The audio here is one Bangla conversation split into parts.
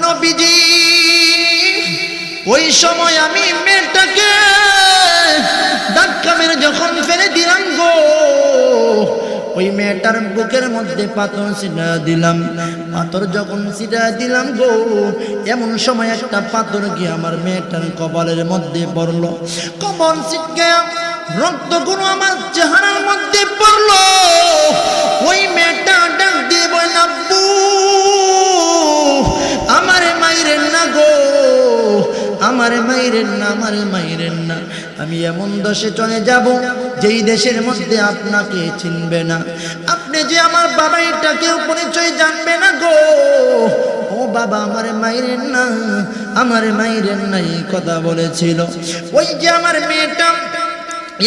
নবীজি ওই সময় আমি মেয়েটাকে ধাক্কা মেরে যখন ফেলে দিলাম গো, ওই মেয়েটার বুকের মধ্যে পাথর ছিটা দিলাম। পাথর যখন ছিটা দিলাম গো, এমন সময় একটা পাথর গিয়ে আমার মেয়েটার কপালের মধ্যে পড়লো। কপাল ছিটকে রক্তগুলো আমার চেহারার মধ্যে পড়লো। ওই মেয়েটা ডাক দিয়ে বলেন, আব্বু আমারে মাইরেন না গো, আমারে মাইরেন না, আমারে মাইরেন না। আমি এমন দেশে চলে যাব যেই দেশের মধ্যে আপনাকে চিনবে না, আপনি যে আমার বাবা এটা কেউ পরিচয় জানবে না গো। ও বাবা আমারে মাইরেন না, আমারে মাইরেন না, এই কথা বলেছিল। ওই যে আমার মেয়েটা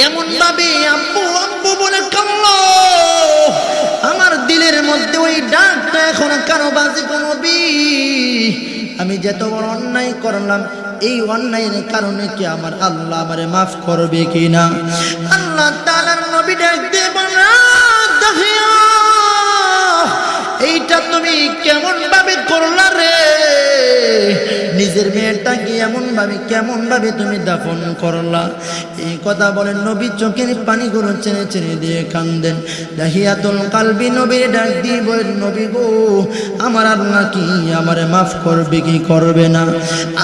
এমন ভাবে আব্বু আব্বু বলে কাঁদলো, আমার দিলের মধ্যে ওই ডাকটা এখন কারো বাজে কোনো আমি যত বড় অন্যায় করলাম, এই অন্যায়ের কারণে কি আমার আল্লাহ আমারে মাফ করবে কিনা? আল্লাহ তাআলার নবী ডাক দিয়ে বলেন, এইটা তুমি কেমন ভাবে করলা রে? নিজের মেয়েটাকে এমন ভাবে কেমন ভাবে তুমি দাফন করলা? এই কথা বলেন নবী চোখের পানিগুলো চেনে চেনে দিয়ে কান্দেন। দাহিয়াতুল কালবি নবীর ডাক দিয়ে বলেন, নবী গো আমার আল্লাহ কি আমারে মাফ করবে কি করবে না?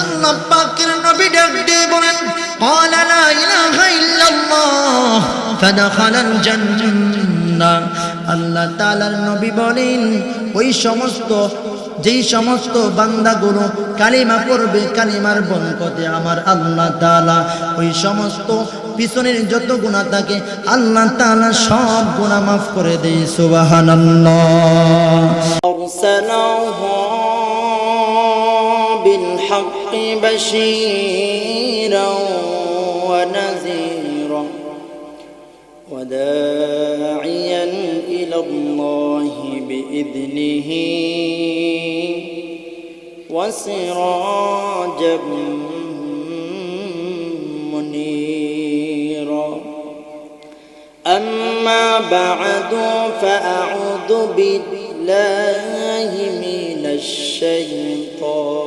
আল্লাহ পাকের নবী ডাক দিয়ে বলেন, ক্বালা লা ইলাহা ইল্লাল্লাহ ফাদখালাল জান্নাহ। আল্লাহ তাআলার নবী বলেন, ওই সমস্ত যেই সমস্ত বান্দাগুলো কালিমা পড়বে, কালিমার বরকতে আমার আল্লাহ তাআলা ওই সমস্ত পিছনের যত গুনাহ থাকে আল্লাহ তাআলা সব গুনাহ মাফ করে দেয়। সুবহানাল্লাহ। আরসালাহু বিল হাক্কি বাশীরাও ওয়া নাযীরা ওয়া দাঈয়ান ইলাল্লাহি বিইذনিহি وسراجا منيرا. أما بعد فأعوذ بالله من الشيطان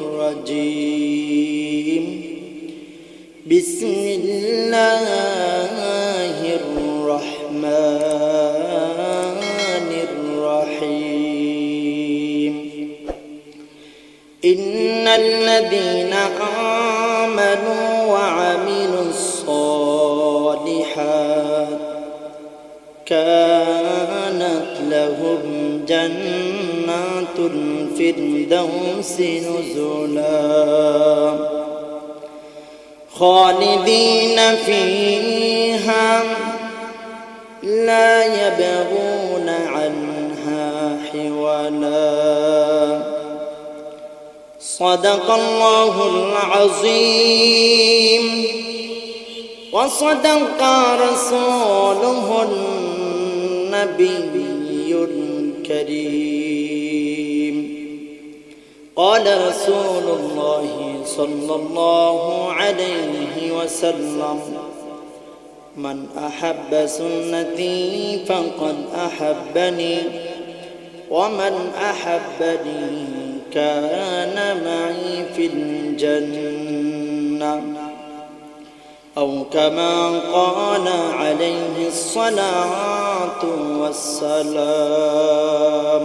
الرجيم. بسم الله الرحمن الرحيم. إن الذين آمنوا وعملوا الصالحات كانت لهم جنات الفردوس نزلا خالدين فيها لا يبغون عنها حولا. صدق الله العظيم وصدق رسوله النبي الكريم. قال رسول الله صلى الله عليه وسلم: من أحب سنتي فقد أحبني ومن أحبني كان معي في الجنة أو كما قال عليه الصلاة والسلام.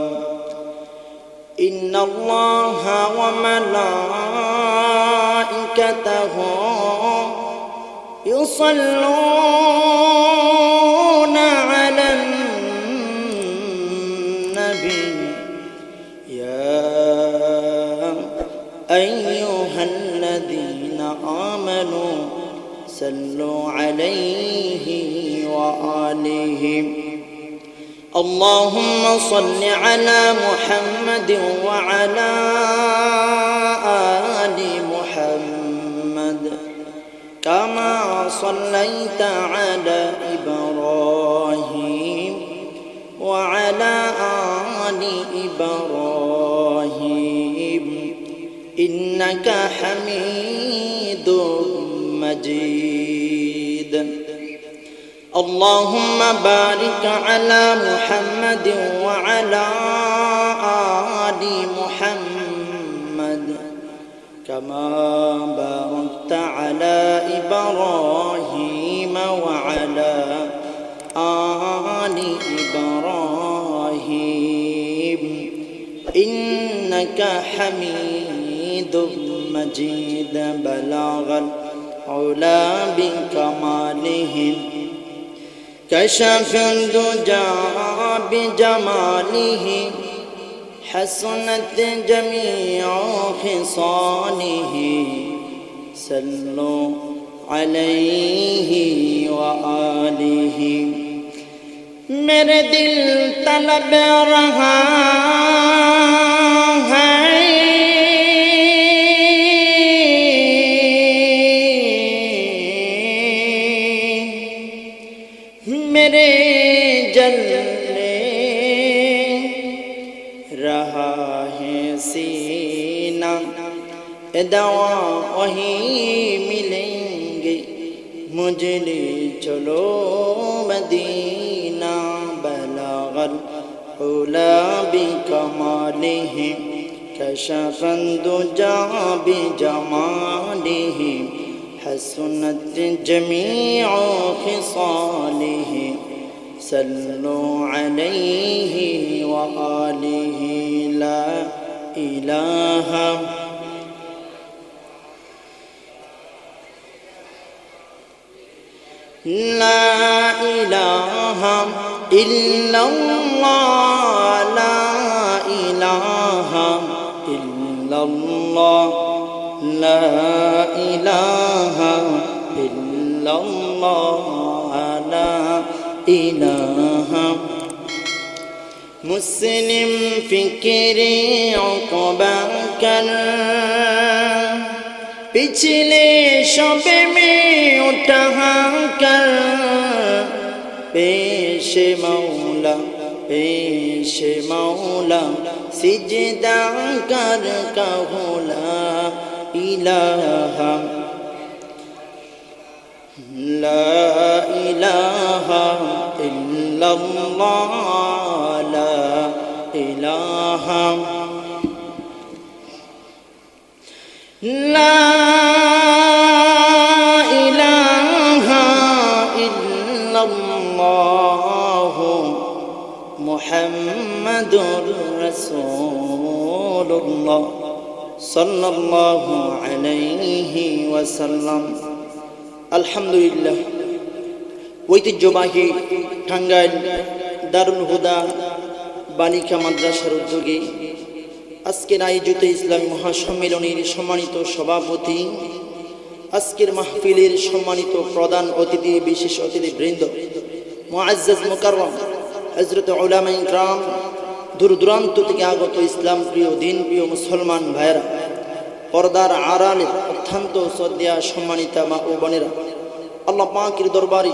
إن الله وملائكته يصلون على النبي يا أيها الذين آمنوا صلوا عليه وآله. اللهم صل على محمد وعلى آل محمد كما صليت على إبراهيم وعلى آل إبراهيم إنك حميد مجيد. اللهم بارك على محمد وعلى آل كما باركت على إبراهيم وعلى آل إبراهيم إنك حميد مجيد بلغ العلا بكماله كشف الدجى بجماله حسنت جميع خصاله صلوا عليه وآله मेरे दिल तलब रहा है मेरे जलने रहा है सीना दवा वहीं मिलेंगे मुझे ले चलो मदीना बलगल उला बिकमालिह कशफन दुजा बिजमालिह हसनत जमीअ खिसालिह सल्लु अलैहि व आलिहि ला इलाहा لا إله إلا الله لا إله إلا الله لا إله إلا الله لا إله مسلم فكري عقبا كر पिछले शबे में उठा कर पेश मौला सिजदा कर कहूला इलाहा ला इलाहा इल्लल्लाह ला इलाहा لا إله إلا الله محمد رسول الله صلى الله عليه وسلم الحمد لله ঐতিহ্যবাহী টাঙ্গাইল দারুল হুদা বালিকা মাদ্রাসার উদ্যোগে আজকের আয়োজিত ইসলামী মহাসম্মেলনের সম্মানিত সভাপতি, আজকের মাহফিলের সম্মানিত প্রধান অতিথি, বিশেষ অতিথিবৃন্দ, মুআজ্জাজ মুকাররম হযরত উলামায়ে ইকরাম, দূর দূরান্ত থেকে আগত ইসলাম প্রিয় দিন প্রিয় মুসলমান ভাইয়েরা, পর্দার আড়ালে অত্যন্ত শ্রদ্ধেয় সম্মানিতা মা ও বোনেরা, আল্লাহ পাকের দরবারে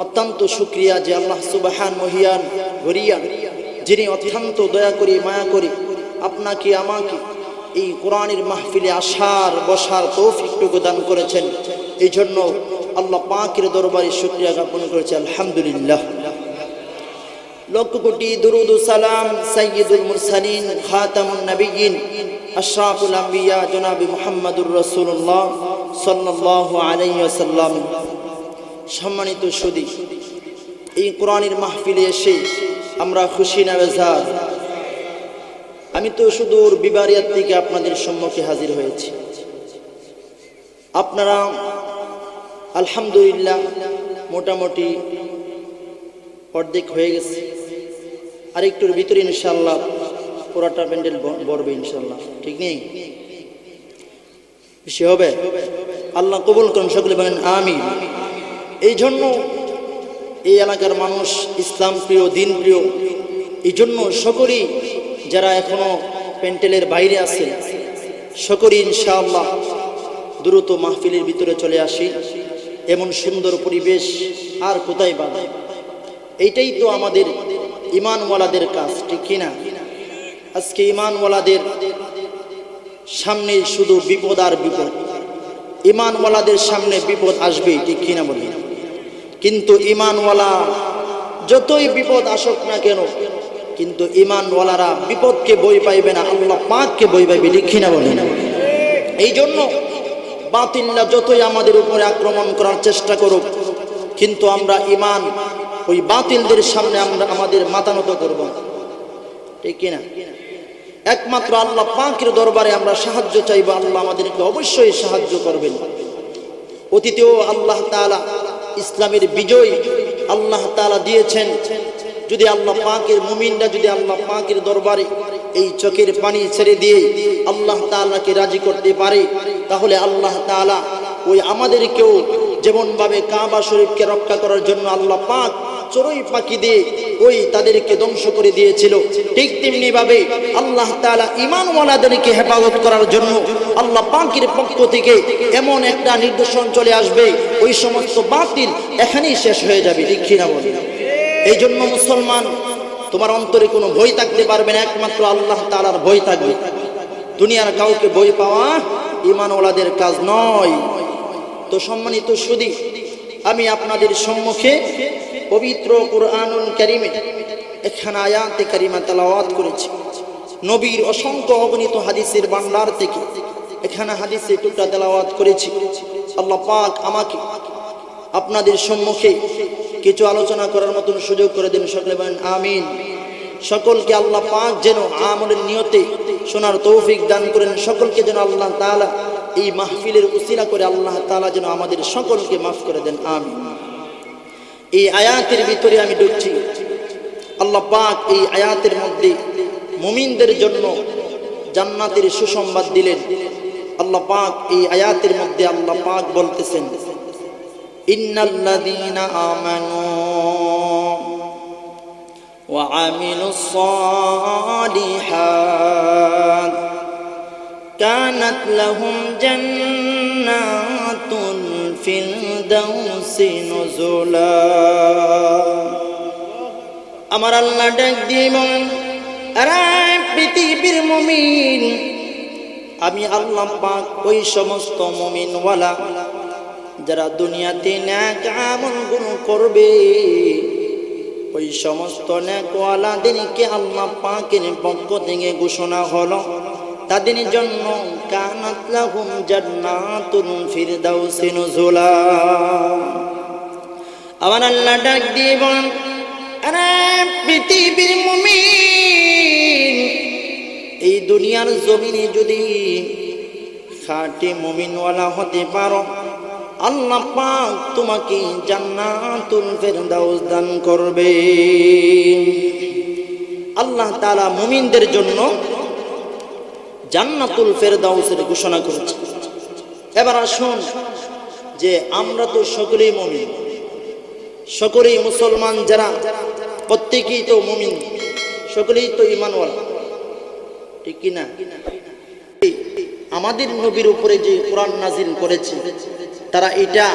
অত্যন্ত শুকরিয়া যে আল্লাহ সুবহান মহিয়ান গরিয়ান, যিনি অত্যন্ত দয়া করে মায়া করে আপনাকে আমাকে এই কোরআনের মাহফিলে আসার বসার তৌফিকটুকু দান করেছেন। এই জন্য আল্লাহ পাকের দরবারে শুকরিয়া জ্ঞাপন করেছে আলহামদুলিল্লাহ। লক্ষ কোটি দুরুদ ও সালাম সাইয়্যিদুল মুরসালিন খাতামুন নবিয়্যিন আশরাফুল আম্বিয়া জনাবে মুহাম্মদুর রাসূলুল্লাহ সাল্লাল্লাহু আলাইহি ওয়াসাল্লাম। সম্মানিত সুধী, এই কোরআনের মাহফিলে এসে আমরা খুশি না বেজার? আমি তো সুদূর বিবারিয়াত থেকে আপনাদের সম্মুখে হাজির হয়েছি। আপনারা আলহামদুলিল্লাহ মোটামুটি অর্ধেক হয়ে গেছে, আর একটুর ভিতরে ইনশাআল্লাহ পুরাটা প্যান্ডেল ভরবে ইনশাআল্লাহ, ঠিক নেই? বেশি হবে? আল্লাহ কবুল করুন, সকলে বলেন আমিন। এই জন্য এই এলাকার মানুষ ইসলাম প্রিয়, দিন প্রিয়, এই জন্য সকলেই যারা এখনো প্যান্ডেলের বাইরে আছে সকলেই ইনশাআল্লাহ দ্রুত মাহফিলের ভিতরে চলে আসি। এমন সুন্দর পরিবেশ আর কোথায় পাবে? এইটাই তো আমাদের ঈমানওয়ালাদের কাজ, ঠিক কিনা? আজকে ঈমানওয়ালাদের সামনে শুধু বিপদ আর বিপদ, ঈমানওয়ালাদের সামনে বিপদ আসবেই, ঠিক কিনা বলি? কিন্তু ঈমানওয়ালা যতই বিপদ আসুক না কেন, কিন্তু ঈমানওয়ালারা বিপদকে বই পাইবে না, আল্লাহ পাককে বই পাইবে, ঠিক কিনা বলি? এই জন্য বাতিলরা যতই আমাদের উপরে আক্রমণ করার চেষ্টা করুক, কিন্তু আমরা ঈমান ওই বাতিলদের সামনে আমরা আমাদের মাথা নত করব না, ঠিক কিনা? একমাত্র আল্লাহ পাকের দরবারে আমরা সাহায্য চাইব, আল্লাহ আমাদেরকে অবশ্যই সাহায্য করবেন। অতীতেও আল্লাহ তাআলা ইসলামের বিজয় আল্লাহ তাআলা দিয়েছেন। যদি আল্লাহ পাকের মুমিনরা যদি আল্লাহ পাকের দরবারে এই চোখের পানি ছেড়ে দিয়ে আল্লাহ তাআলাকে রাজি করতে পারে, তাহলে আল্লাহ তাআলা ওই আমাদেরকেও যেমনভাবে কাবা শরীফকে রক্ষা করার জন্য আল্লাহ পাক চড়ুই পাখি দিয়ে ওই তাদেরকে ধ্বংস করে দিয়েছিল, ঠিক তেমনি ভাবে আল্লাহ তাআলা ঈমানওয়ালাদেরকে হেফাজত করার জন্য আল্লাহ পাকের পক্ষ থেকে এমন একটা নির্দেশন চলে আসবে, ওই সমস্ত বাতিল এখানেই শেষ হয়ে যাবে, ঠিক কিনা বলেন? এই জন্য মুসলমান, তোমার অন্তরে কোনো ভয় থাকতে পারবে না, একমাত্র আল্লাহ তাআলার ভয় থাকবে। দুনিয়ার কাউকে ভয় পাওয়া ঈমানওয়ালাদের কাজ নয়। তো সম্মানিত সুধী, আমি আপনাদের সম্মুখে পবিত্র কুরআনুল কারীমে একখানা আয়াতে কারিমা তেলাওয়াত করেছি। নবীর অসংখ্য অগণিত হাদিসের ভান্ডার থেকে এখানে হাদিসের টুকরা তেলাওয়াত করেছি। আল্লাহ পাক আমাকে আপনাদের সম্মুখে কিছু আলোচনা করার মতন সুযোগ করে দিন, সকলে বলেন আমিন। সকলকে আল্লাহ পাক যেন আমলের নিয়তে শোনার তৌফিক দান করেন, সকলকে যেন আল্লাহ তাআলা এই মাহফিলের উসিলা করে আল্লাহ তাআলা যেন আমাদের সকলকে মাফ করে দেন, আমিন। এই আয়াতের ভিতরে আমি ঢুকছি। আল্লাহ পাক এই আয়াতের মধ্যে মুমিনদের জন্য জান্নাতের সুসংবাদ দিলেন। আল্লাহ পাক এই আয়াতের মধ্যে আল্লাহ পাক বলতেছেন, ইন্নাল্লাযীনা আমানু ওয়া আমিলুস সালিহাত কানাত লাহুম জান্নাতুল ফিরদাউসি নুজুলা। আমার আল্লাহ ডাক দিয়ে বলেন, আরে পৃথিবীর মুমিন, আমি আল্লাহ পাক ওই সমস্ত মুমিনওয়ালা যারা দুনিয়াতে নেক আমলগুলো করবে, ওই সমস্ত নেকওয়ালাদেরকে আল্লাহ পাকের পক্ষ থেকে ঘোষণা হলো তাদের জন্য কানাত লাহুম জান্নাতুল ফিরদাউসি নুজুলা। আমার আল্লাহ ডাক দিয়ে বলেন, আরে পৃথিবীর মুমিন, এই দুনিয়ার জমিনে যদি খাঁটি মুমিনওয়ালা হতে পারো, আল্লাহ পাক তোমাকে জান্নাতুল ফিরদাউস দান করবে। আল্লাহ তাআলা মুমিনদের জন্য জান্নাতুল ফিরদাউসের ঘোষণা করেছে। এবার আসুন যে আমরা তো সকলেই মুমিন, সকলেই মুসলমান, যারা প্রত্যেকেই তো মুমিন, সকলেই তো ঈমানওয়ালা, ঠিক কি না? আমাদের নবীর উপরে যে কোরআন নাজিল করেছে, তারা এটা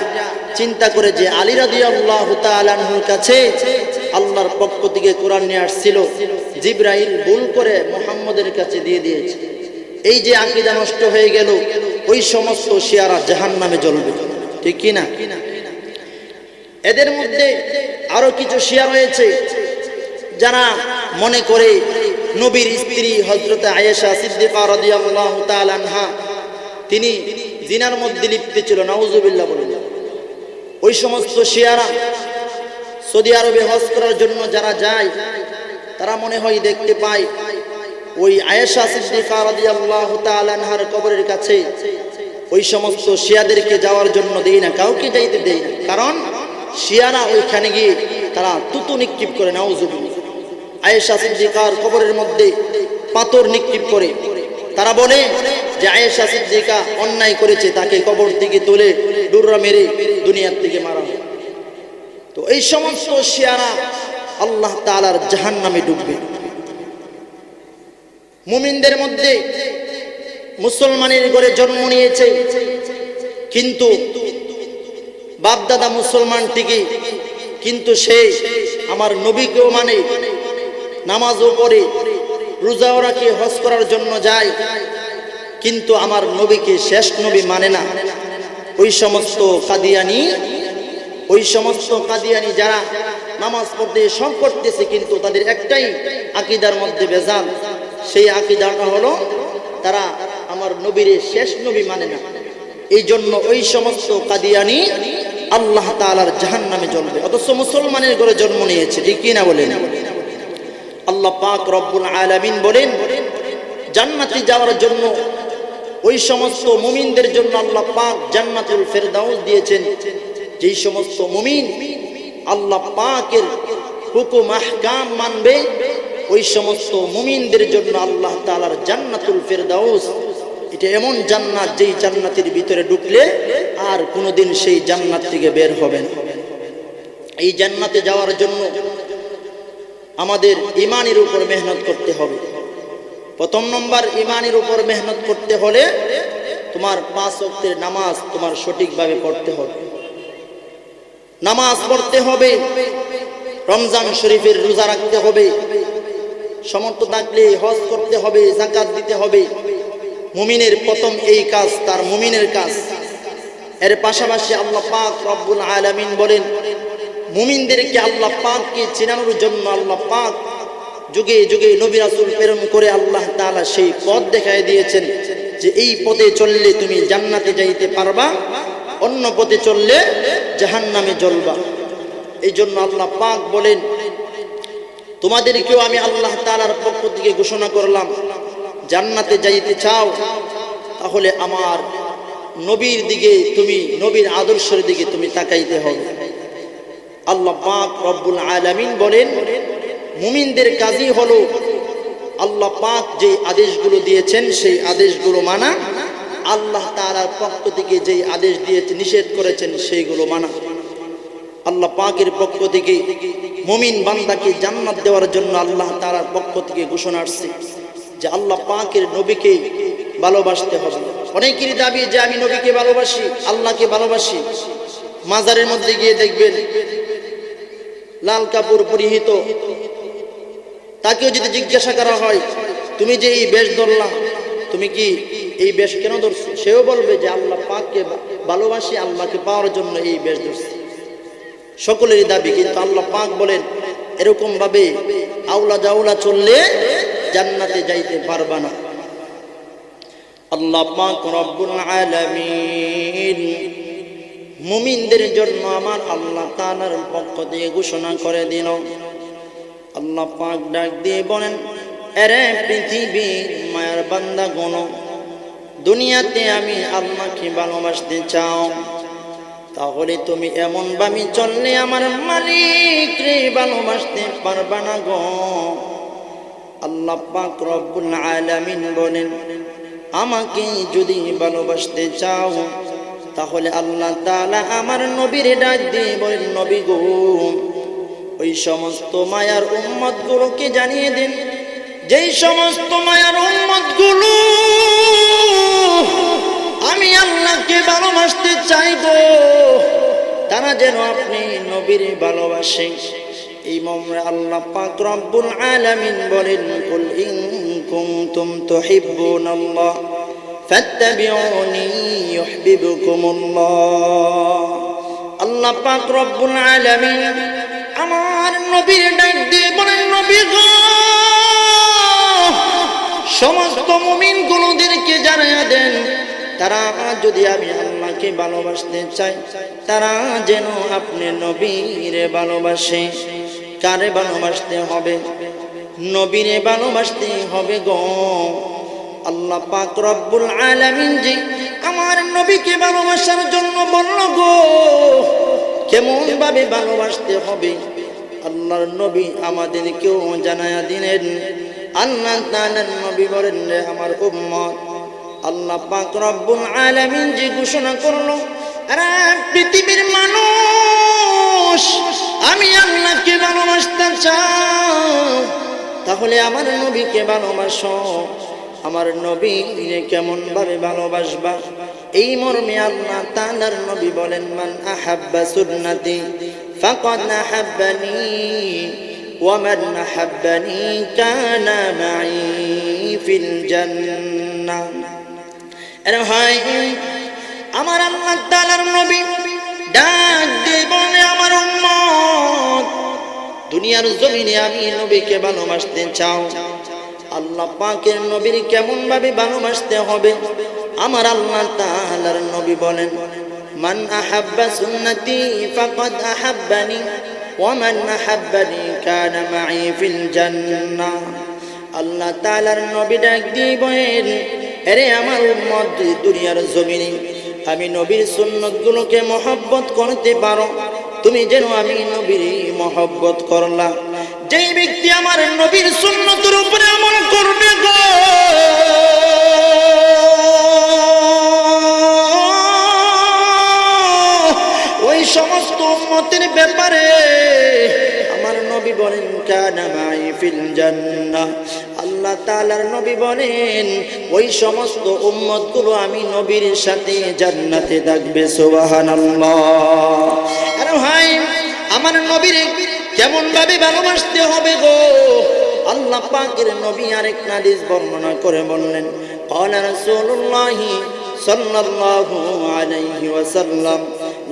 চিন্তা করে যে আলী রাদিয়াল্লাহু তাআলা আনহুর কাছে আল্লাহর পক্ষ থেকে কোরআন নিয়ে আসছিল, জিবরাইল ভুল করে মুহাম্মদের কাছে দিয়ে দিয়েছে। এই যে আকীদা নষ্ট হয়ে গেল, ওই সমস্ত শিয়ারা জাহান্নামে জ্বলবে, ঠিক কি না? এদের মধ্যে আরো কিছু শিয়া রয়েছে যারা মনে করে নবীর স্ত্রী হযরত আয়েশা সিদ্দিকা রাদিয়াল্লাহু তাআলা আনহা তিনি জিনার মধ্যে লিপ্ত ছিল, নাউজুবিল্লাহ বলেন। ওই সমস্ত শিয়ারা সৌদি আরবে হজ করার জন্য যারা যায়, তারা মনে হয় দেখতে পায় ওই আয়েশা সিদ্দিকা রাদিয়াল্লাহু তাআলা আনহার কবরের কাছে ওই সমস্ত শিয়াদেরকে যাওয়ার জন্য দেয় না, কাউকে যাইতে দেয় না। কারণ শিয়ারা ওইখানে গিয়ে তারা তুতু নিক্ষেপ করে, নাউজুবিল্লাহ। আয়েশা সিদ্দিকার কবরের মধ্যে পাথর নিক্ষেপ করে। তারা বলে যে আয়েশা সিদ্দিকা অন্যায় করেছে, তাকে কবর থেকে তুলে ডুররা মেরে দুনিয়ার থেকে মারা হয়। তো এই সমস্ত শিয়ারা আল্লাহ তাআলার জাহান্নামে ডুববে। মুমিনদের মধ্যে মুসলমানের ঘরে জন্ম নিয়েছে, কিন্তু বাপদাদা মুসলমান ঠিকই, কিন্তু সে আমার নবীকেও মানে, নামাজও পড়ে, রোজাও রাখে, হজ করার জন্য যায়, কিন্তু আমার নবীকে শেষ নবী মানে না। ওই সমস্ত কাদিয়ানি যারা নামাজ পড়তে সব করতেছে, কিন্তু তাদের একটাই আকীদার মধ্যে ভেজাল, সেই আকীদাটা হলো তারা আমার নবীর শেষ নবী মানে না। এই জন্য ওই সমস্ত কাদিয়ানি আল্লাহ তাআলার জাহান্নামে জ্বলবে, অথচ মুসলমানের ঘরে জন্ম নিয়েছে। ঠিক কি না বলেন? আল্লাহ পাক রব্বুল আলামিন বলেন জান্নাতে যাওয়ার জন্য ওই সমস্ত মুমিনদের জন্য আল্লাহ পাক জান্নাতুল ফেরদাউস দিয়েছেন। যেই সমস্ত মুমিন আল্লাহ পাকের হুকুম আহকাম মানবে, ওই সমস্ত মুমিনদের জন্য আল্লাহ তাআলার জান্নাতুল ফেরদাউস, এটা এমন জান্নাত যেই জান্নাতের ভিতরে ঢুকলে আর কোনোদিন সেই জান্নাত থেকে বের হবেন। এই জান্নাতে যাওয়ার জন্য আমাদের ঈমানের উপর মেহনত করতে হবে। প্রথম নম্বর, ঈমানের উপর মেহনত করতে হলে তোমার 5 ওয়াক্তের নামাজ তোমার সঠিকভাবে পড়তে হবে। নামাজ পড়তে হবে, রমজান শরীফের রোজা রাখতে হবে, সমর্থ থাকলে হজ করতে হবে, যাকাত দিতে হবে। মুমিনের প্রথম এই কাজ তার মুমিনের কাজ। এর পাশাপাশি আল্লাহ পাক রব্বুল আলামিন বলেন মুমিনদেরকে আল্লাহ পাককে চেনানোর জন্য আল্লাহ পাক যুগে যুগে নবী রাসূল প্রেরণ করে আল্লাহ তাআলা সেই পথ দেখায় দিয়েছেন যে এই পথে চললে তুমি জান্নাতে যাইতে পারবা, অন্য পথে চললে জাহান্নামে জ্বলবা। এই জন্য আল্লাহ পাক বলেন তোমাদেরকেও আমি আল্লাহ তাআলার পক্ষ থেকে ঘোষণা করলাম, জান্নাতে যাইতে চাও তাহলে আমার নবীর দিকে তুমি, নবীর আদর্শের দিকে তুমি তাকাইতে হবে। আল্লাহ পাক রব্বুল আলামিন বলেন মুমিনদের কাজই হলো আল্লাহ পাক যে আদেশগুলো দিয়েছেন সেই আদেশগুলো মানা, আল্লাহ তাআলার পক্ষ থেকে যেই আদেশ দিয়েছেন নিষেধ করেছেন সেইগুলো মানা। আল্লাহ পাকের পক্ষ থেকে মুমিন বান্দাকে জান্নাত দেওয়ার জন্য আল্লাহ তাআলার পক্ষ থেকে ঘোষণা আসছে যে আল্লাহ পাকের নবীকে ভালোবাসতে হবে। অনেকেরই দাবি যে আমি নবীকে ভালোবাসি, আল্লাহকে ভালোবাসি। মাজারের মধ্যে গিয়ে দেখবেন লাল কাপড় পরিহিত, তাকেও যদি জিজ্ঞাসা করা হয় তুমি যে এই বেশ ধরলা, তুমি কি এই বেশ কেন ধরছো, সেও বলবে যে আল্লাহ পাককে ভালোবাসি, আল্লাহকে পাওয়ার জন্য এই বেশ ধরছি। সকলেরই দাবি, কিন্তু আল্লাহ পাক বলেন এরকম ভাবে আউলা জাউলা চললে জান্নাতে যাইতে পারবা না। আল্লাহ পাক রব্বুল আলামিন মুমিনদের জন্য আমার আল্লাহ তাআলার পক্ষ থেকে ঘোষণা করে দিল। আল্লাহ পাক ডাক দিয়ে বলেন এরে পৃথিবীর মায়ার বান্দাগণ, দুনিয়াতে আমি আল্লাহকে ভালোবাসতে চাও তাহলে তুমি এমন ভাবে চললে আমার মালিক রে ভালোবাসতে পারবা না গো। আল্লাহ পাক রব্বুল আলামিন বলেন আমাকে যদি ভালোবাসতে চাও তাহলে আল্লাহ তাআলা আমার নবীর ডাক দিয়ে বলেন নবী গো, ওই সমস্ত মায়ার উম্মত গুলোকে জানিয়ে দেন, যেই সমস্ত মায়ার উম্মত গুলো আমি আল্লাহকে ভালোবাসতে চাইবো তারা যেন আপনি নবীর ভালোবাসে। এই মর্মে আল্লাহ পাক রব্বুল আলামিন বলেন কুল ইন কুনতুম তুহিব্বুনাল্লাহ ফাত্তাবিউনি ইউহিব্বুকুমুল্লাহ। আল্লাহ পাক রব্বুল আলামিন আমার নবীর ডাক দিয়ে বলেন নবী গো, সমস্ত মুমিনগুলোদেরকে জানায়া দেন তারা যদি আমি আল্লাহকে ভালোবাসতে চাই তারা যেন আপনি নবীরে ভালোবাসে। কারে ভালোবাসতে হবে? নবীরে ভালোবাসতে হবে গো। আল্লাহ পাক রব্বুল আলামিন যে আমার নবীকে ভালোবাসার জন্য বলল গো, কেমন ভাবে ভালোবাসতে হবে আল্লাহর নবী আমাদেরকেও জানায়া দিলেন। আল্লাহ তাআলার নবী বলেন রে আমার উম্মত, আল্লাহ পাক রব্বুল আলামিন যে ঘোষণা করলো আরে পৃথিবীর মানুষ আমি আল্লাহকে ভালোবাসতে চাও তাহলে আমার নবীকে ভালোবাসো। আমার নবীকে কেমন ভাবে ভালোবাসবা? এই মর্মে আল্লাহ তাআলার নবী বলেন মান আহাব্বা সুন্নতি ফাকাদ আহাব্বানি ওয়া মান আহাব্বানি কানা মাই ফিল জান্নাহ। আরে ভাই, আমার আল্লাহ তাআলার নবী ডাক দিয়ে বলে আমার উম্মত, দুনিয়ার জমিনে আমি নবীকে ভালোবাসতে চাও আল্লাহ পাকের নবীর কেমন ভাবে ভালোবাসতে হবে। আমার আল্লাহ তাআলার নবী বলেন, মান আহাব্বা সুন্নতি ফাকাদ আহাব্বানি ওয়া মান আহাব্বানি কানা মাই ফিল জান্নাহ। আল্লাহ তাআলার নবী ডাক দিয়ে বলেন, আরে আমার উম্মত, দুনিয়ার জমিনে আমি নবীর সুন্নতগুলোকে মহব্বত করতে পারো, তুমি যেন আমি নবীর মহব্বত করলা। যেই ব্যক্তি আমার নবীর সুন্নতের উপরে আমল করবে গো, ওই সমস্ত উম্মতের ব্যাপারে আমার নবী বলেন কানা মাই ফিল জান্নাহ। আল্লাহ তাআলার নবী বলেন, ওই সমস্ত উম্মতগুলো আমি নবীর সাথে জান্নাতে থাকবে। সুবহানাল্লাহ। আরে ভাই, আমার নবীর কেমন ভাবে ভালোবাসতে হবে গো। আল্লাহ পাকের নবী আরেক হাদিস বর্ণনা করে বললেন, ক্বালা রাসূলুল্লাহি সাল্লাল্লাহু আলাইহি ওয়াসাল্লাম,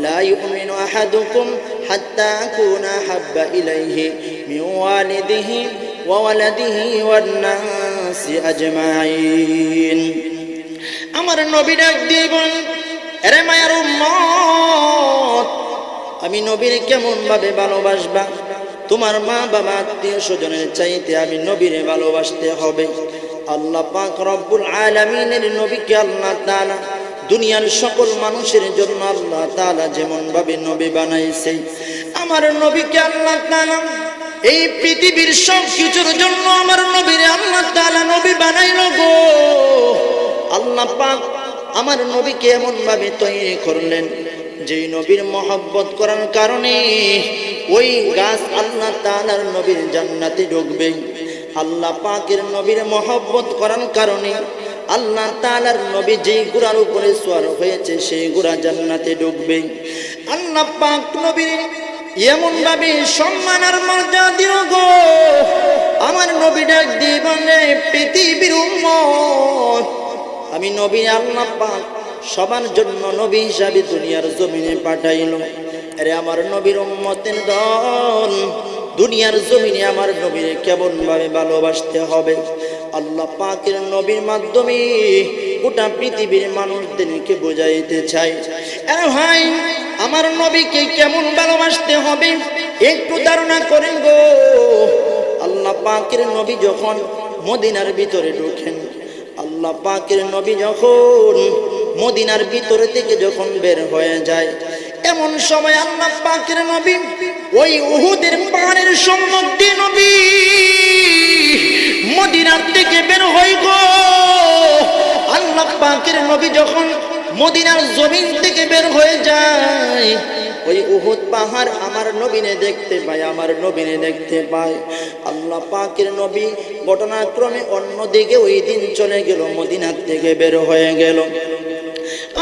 লা ইউমিনু আহাদুকুম হাত্তা আকুনা হাব্বা ইলাইহি মিন ওয়ালিদিহি ওয়া ওয়ালাদিহি ওয়ান নাসি আজমাইন। আমার নবী ডাক দিয়ে বলেন, আরে মায়ের উম্মত, আমি নবীর কেমন ভাবে ভালোবাসবা? তোমার মা বাবা আত্মীয় স্বজনের চাইতে আমি নবীরে ভালোবাসতে হবে। আল্লাহ পাক রব্বুল আলামিনের নবীকে আল্লাহ তাআলা দুনিয়ার সকল মানুষের জন্য আল্লাহ তাআলা যেমন ভাবে নবী বানাইছে, আমার নবীকে আল্লাহ তাআলা এই পৃথিবীর সব কিছুর জন্য আমার নবীরে আল্লাহ তাআলা নবী বানাইল গো। আল্লাহ পাক আমার নবীকে এমন ভাবে তৈরি করলেন, যেই নবীর মহব্বত করার কারণে ওই গাছ আল্লাহ তাআলার নবীর জান্নাতে ঢুকবে। আল্লাহ পাকের নবীর মহব্বত করার কারণে আল্লাহ তাআলার নবী যেই ঘোড়ার উপরে সওয়ার হয়েছে সেই ঘোড়া জান্নাতে ঢুকবে। আল্লাহ পাক নবীর এমন ভাবে সম্মান আর মর্যাদা দিল গো। আমার নবী ডাক দিয়ে বলে, পৃথিবীর উম্মত, আমি নবী আল্লাহ পাক সবার জন্য নবী হিসাবে দুনিয়ার জমিনে পাঠাইল। আরে আমার নবীর উম্মতের দল, দুনিয়ার জমিনে আমার নবীর কেমন ভাবে ভালোবাসতে হবে। আল্লাহ পাকের নবীর মাধ্যমে গোটা পৃথিবীর মানুষদেরকে বোঝাইতে চাই। আরে ভাই, আমার নবীকে কেমন ভালোবাসতে হবে একটু ধারণা করেন গো। আল্লাহ পাকের নবী যখন মদিনার ভিতরে ঢোকেন, আল্লাহ পাকের নবী যখন মদিনার ভিতরে থেকে যখন বের হয়ে যায়, এমন সময় আল্লাহ পাকের নবী ওই উহুদের পাহাড়ের সম্মুখে নবী মদিনার থেকে বের হই গো। আল্লাহ পাকের নবী যখন মদিনার জমিন থেকে বের হয়ে যায়, ওই উহুদ পাহাড় আমার নবীনে দেখতে পায়, আমার নবীনে দেখতে পায়। আল্লাহ পাকের নবী ঘটনাক্রমে অন্যদিকে ওই দিন চলে গেল, মদিনার থেকে বের হয়ে গেল।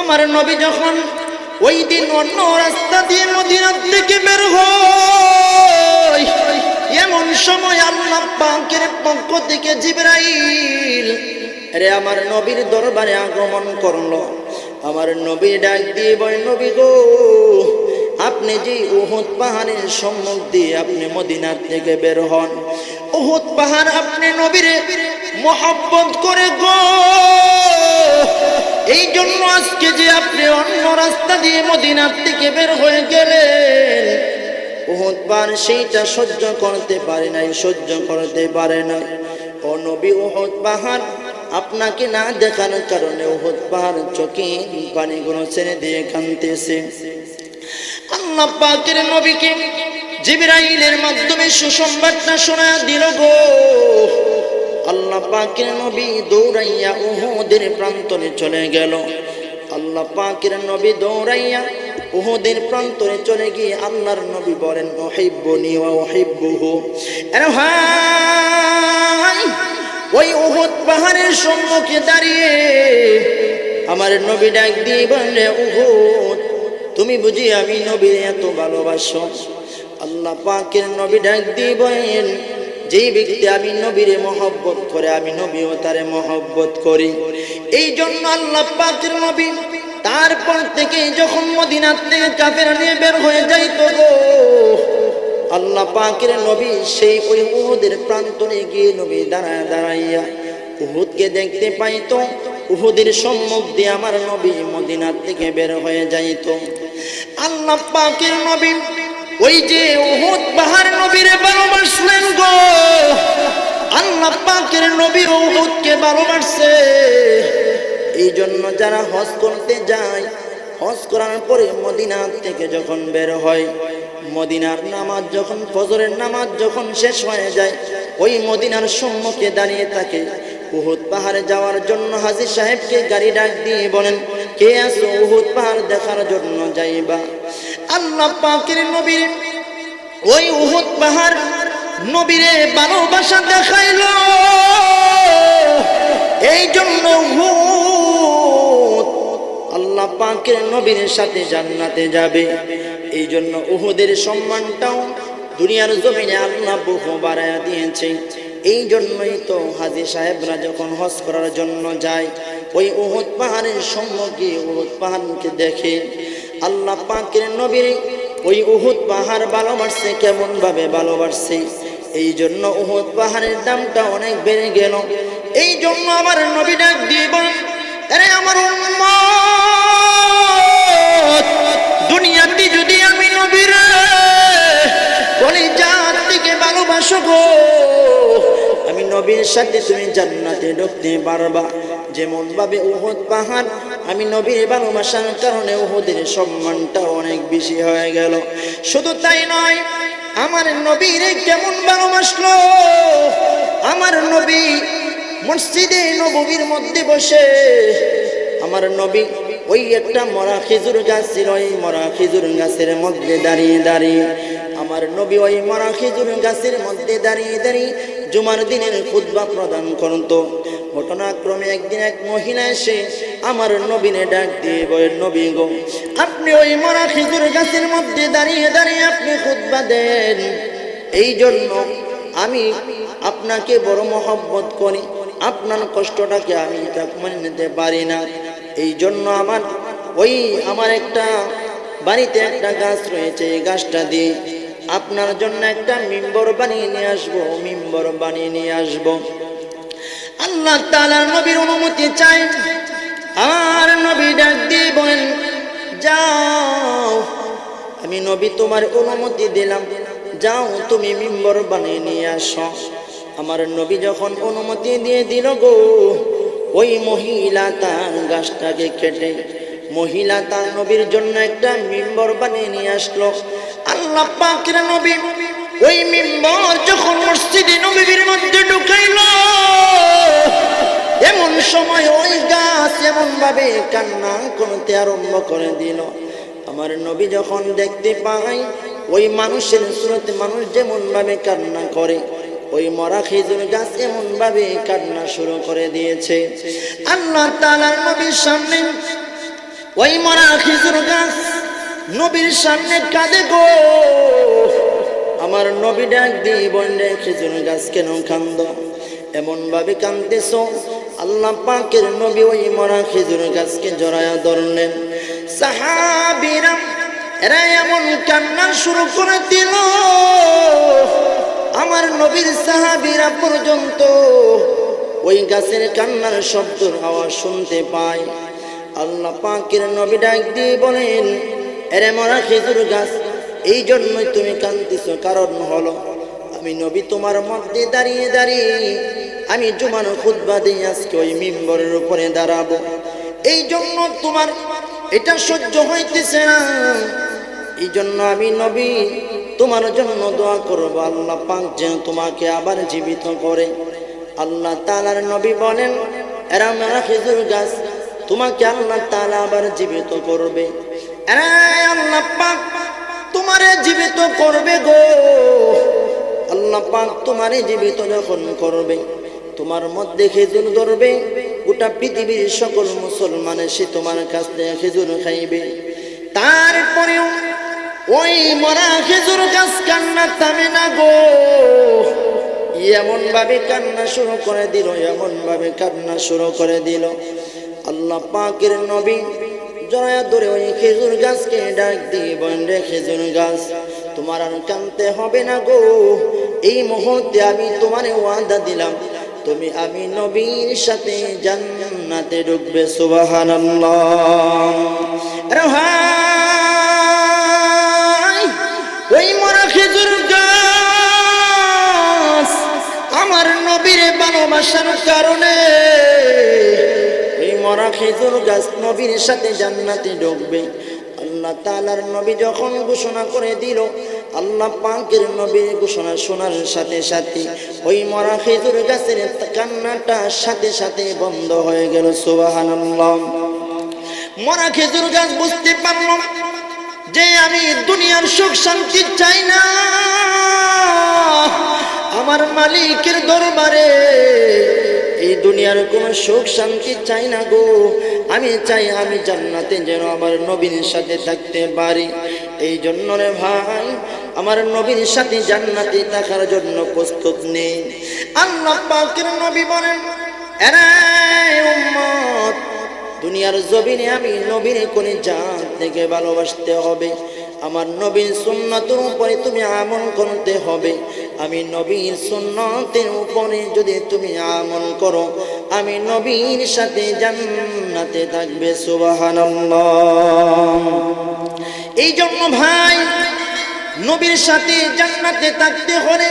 আমার নবী যখন ওই দিন অন্য রাস্তা দিয়ে মদিনার থেকে বের হয়, এমন সময় আল্লাহ পাকের পক্ষ থেকে জিবরাইল আরে আমার নবীর দরবারে আগমন করলো। আমার নবী ডাক দিয়ে বলে, নবী গো, আপনি যে উহুদ পাহাড়ের সম্মুখ দিয়ে আপনি মদিনার থেকে বের হন, উহুদ পাহাড় আপনি নবীরে মহব্বত করে গো, এই জন্য আজকে যে আপনি অন্য রাস্তা দিয়ে মদিনার থেকে বের হয়ে গেলেন, উহুদ পাহাড় সেইটা সহ্য করতে পারে নাই, সহ্য করতে পারে নাই। ও নবী, উহুদ পাহাড় আপনাকে না দেখার কারণে উহুদ পাহাড় চোখে পানিগুলো ছেড়ে দিয়ে কাঁদতেছে। আল্লাহ পাকের নবীকে জিবরাইলের মাধ্যমে সুসংবাদটা শোনা দিল গো। আল্লাহ পাকের নবী দৌড়াইয়া উহুদের প্রান্তরে চলে গেল। আল্লাহ পাকের নবী দৌড়াইয়া উহুদের প্রান্তরে চলে গিয়ে আল্লাহর নবী বলেন, উহিব্বুনি ওয়া উহিব্বুহু। আরে ভাই, ওই উহুদ পাহাড়ের সম্মুখে দাঁড়িয়ে আমার নবী ডাক দিয়ে বলে, উহুদ, তুমি বুঝি আমি নবীর এত ভালোবাসো? আল্লাহ পাকের নবী ডাক দিয়ে বলেন, যেই ব্যক্তি আমি নবীরে মহব্বত করে আমি নবীও তারে মহব্বত করি। এই জন্য আল্লাহ পাকের নবী তারপর থেকে যখন মদিনার থেকে কাফেররা নিয়ে বের হয়ে যাইতো গো, আল্লাহ পাকের নবী সেই ওই উহুদের প্রান্তরে গিয়ে নবী দাঁড়াইয়া উহুদকে দেখতে পাইতো। উহুদের সম্মুখ দিয়ে আমার নবী মদিনার থেকে বের হয়ে যাইতো। আল্লাহ পাকের নবী ওই যে উহুদ পাহাড় নবীরে ভালোবাসলেন গো। আল্লাহ পাকের নবী উহুদকে ভালোবাসে। এই জন্য যারা হজ করতে যায়, হজ করার পরে মদিনা থেকে যখন বের হয়, মদিনার নামাজ যখন ফজরের নামাজ যখন শেষ হয়ে যায়, ওই মদিনার সম্মুখে দাঁড়িয়ে থাকে। উহুদ পাহাড়ে যাওয়ার জন্য হাজী সাহেবকে গাড়ি ডাক দিয়ে বলেন, কে আছো উহুদ পাহাড় দেখার জন্য যাইবা? আল্লাহ পাকের নবীর ওই উহুদ পাহাড় নবীরে ভালোবাসা দেখাইলো। এই জন্য উহুদ আল্লাহ পাকের নবীর সাথে জান্নাতে যাবে। এই জন্য উহুদের সম্মানটাও দুনিয়ার জমিনে আল্লাহ বহু বাড়ায়া দিয়েছে। এই জন্যই তো হাজী সাহেবরা যখন হজ করার জন্য যায়, ওই উহুদ পাহাড়ের সম্মুখে উহুদ পাহাড়কে দেখে। আল্লাহ পাকের নবীর ওই উহুদ পাহাড় ভালোবাসছে, কেমন ভাবে ভালোবাসছে। এই জন্য উহুদ পাহাড়ের দামটা অনেক বেড়ে গেল। এই জন্য আমার নবী ডাক দিয়ে বলেন, আরে আমার উম্মত, দুনিয়াতে যদি আমি নবীর কলিজার থেকে ভালোবাসো গো, আমি নবীর সাথে তুমি জান্নাতে ঢুকতে পারবা। যেমন ভাবে উহুদ পাহাড় আমি নবীর ভালোবাসার কারণে উহুদের সম্মানটা অনেক বেশি হয়ে গেল। শুধু তাই নয়, আমার নবীর কেমন ভালোবাসলো। আমার নবী মসজিদে নববীর মধ্যে বসে, আমার নবী ওই একটা মরা খেজুর গাছ ছিল, ওই মরা খেজুর গাছের মধ্যে দাঁড়িয়ে দাঁড়িয়ে আমার নবী ওই মরা খেজুর গাছের মধ্যে দাঁড়িয়ে দাঁড়িয়ে জুমার দিনের খুতবা প্রদান করত। ঘটনাক্রমে একদিন এক মহিলা এসে আমার নবীনে ডাক দিয়ে বলেন, নবী গো, আপনি ওই মরা খেজুর গাছের মধ্যে দাঁড়িয়ে দাঁড়িয়ে আপনি খুতবা দেন, এই জন্য আমি আপনাকে বড় মহব্বত করি, আপনার কষ্টটাকে আমি মেনে নিতে পারি না। এই জন্য আমার একটা বাড়িতে একটা গাছ রয়েছে, এই গাছটা দিয়ে আপনার জন্য একটা মিম্বর বানিয়ে নিয়ে আসবো, মিম্বর বানিয়ে নিয়ে আসবো। আল্লাহ তাআলার নবীর অনুমতি চাই। আর নবী ডাক দিয়ে বলেন, যাও, আমি নবী তোমার অনুমতি দিলাম, যাও তুমি মিম্বর বানিয়ে নিয়ে আসো। আমার নবী যখন অনুমতি দিয়ে দিল গো, ওই মহিলা তার গাছটাকে কেটে মহিলা তার নবীর জন্য একটা মিম্বর বানিয়ে নিয়ে আসলো। আল্লাহ পাকের নবী ওই মিম্বর যখন মসজিদে নববীর মধ্যে ঢুকাইলো, এমন সময় ওই গাছ এমন ভাবে কান্না করতে আরম্ভ করে দিল। আমার নবী যখন দেখতে পায় ওই মানুষের সুরতে মানুষ যেমন ভাবে কান্না করে, ওই মরা খেজুর গাছ এমন ভাবে কান্না শুরু করে দিয়েছে। আল্লাহ তাআলার নবীর সামনে ওই মরা খেজুর গাছ নবীর সামনে কাঁদে গো। আমার নবী ডাক দিয়ে বললেন, খেজুর গাছ কেন কান্দ, এমন ভাবে কাঁদতেছো? আল্লাহ পাকের নবী ওই মরা খেজুর গাছকে জড়ায়া ধরলেন। সাহাবীরা এরা এমন কান্না শুরু করে দিল, আমার নবীর সাহাবীরা পর্যন্ত ওই গাছের কান্নার শব্দের আওয়াজ শুনতে পায়। আল্লাহ পাকের নবী ডাক দিয়ে বলেন, এরে মরা খেজুর গাছ, এই জন্যই তুমি কাঁদতেছো, কারণ হলো আমি নবী তোমার মধ্যে দাঁড়িয়ে দাঁড়িয়ে আমি জুমার খুতবা দিয়ে আজকে ওই মিম্বরের উপরে দাঁড়াবো। এই জন্য তোমার এটা সহ্য হইতেছে না। এই জন্য আমি নবী তোমার জন্য দোয়া করবো, আল্লাহ পাক যেন তোমাকে আবার জীবিত করে। আল্লাহ তাআলার নবী বলেন, এরা মরা খেজুর গাছ, তোমাকে আল্লাহ তাআলা আবার জীবিত করবে। আল্লাহ পাক তোমারে জীবিত করবে গো। আল্লাহ পাক তোমারে জীবিত যখন করবে, তোমার মধ্যে খেজুর ধরবে, গোটা পৃথিবীর সকল মুসলমান এসে তোমার কাছ থেকে খেজুর খাইবে। তারপরেও ওই মরা খেজুর গাছ কান্না থামে না গো। এমন ভাবে কান্না শুরু করে দিল, এমন ভাবে কান্না শুরু করে দিল। আল্লাহ পাকের নবী জড়ায়া ধরে ওই খেজুর গাছকে ডাক দিয়ে বলেন, রে খেজুর গাছ, তোমার আর কাঁদতে হবে না গো। এই মুহূর্তে আমি তোমারে ওয়াদা দিলাম, তুমি আমি নবীর সাথে জান্নাতে ঢুকবে। সুবহানাল্লাহ। আরে ভাই, ওই মরা খেজুর গাছ আমার নবীর ভালোবাসার কারণে এই মরা খেজুর গাছ নবীর সাথে জান্নাতে ঢুকবে। আল্লাহ তাআলার নবী যখন ঘোষণা করে দিল, আল্লাহ পাকের নবীর ঘোষণা শোনার সাথে সাথে ওই মরা খেজুর গাছের কান্নাটা সাথে সাথে বন্ধ হয়ে গেল। সুবহানাল্লাহ। মরা খেজুর গাছ বুঝতে পারল যে আমি দুনিয়ার সুখ শান্তি চাই না, আমার মালিকের দরবারে এই দুনিয়ার কোনো সুখ শান্তি চাই না গো। আমি চাই আমি জান্নাতে যেন আমার নবীর সাথে থাকতে পারি। এই জন্য রে ভাই, আমার নবীর সাথে জান্নাতে থাকার জন্য প্রস্তুত নেই। আল্লাহ পাকের নবী বলেন, এরে উম্মত, দুনিয়ার জমিনে আমি নবীর কোন জাত থেকে ভালোবাসতে হবে। আমার নবীর সুন্নতের উপরে তুমি আমল করতে হবে। আমি নবীর সুন্নতের উপরে যদি তুমি আমল করো, আমি নবীর সাথে জান্নাতে থাকবে। সুবহানাল্লাহ। এই জন্য ভাই, নবীর সাথে জান্নাতে থাকতে হলে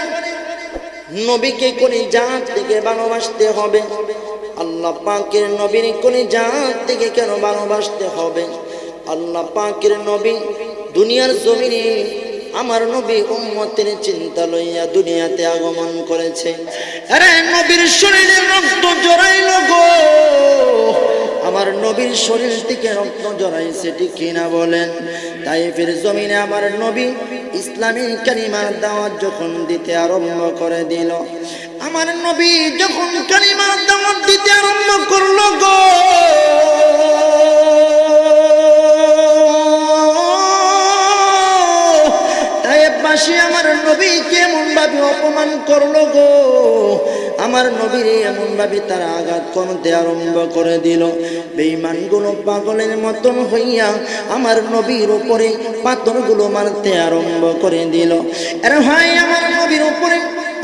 নবীকে কোন জাত থেকে ভালোবাসতে হবে। আল্লাহ পাকের নবীর কোন জাত থেকে কেন ভালোবাসতে হবে? আল্লাহ পাকের নবী দুনিয়ার জমিনে আমার নবী উম্মতের চিন্তা লইয়া দুনিয়াতে আগমন করেছে। আরে নবীর শরীরে রক্ত জড়াইল গো, আমার নবীর শরীর থেকে রক্ত জড়াইছে, ঠিক কিনা বলেন? তাইফের জমিনে আমার নবী ইসলামী কালিমার দাওয়াত যখন দিতে আরম্ভ করে দিল, আমার নবী যখন কালিমার দাওয়াত দিতে আরম্ভ করলো গো, তাইফবাসী আমার নবী কেমন ভাবে অপমান করলো গো। আমার নবীর এমন ভাবে তারা আঘাত করতে আরম্ভ করে দিল। বেঈমানগুলো পাগলের মতন হইয়া আমার নবীর উপরে পাথরগুলো মারতে আরম্ভ করে দিল। আরে ভাই, আমার নবীর উপরে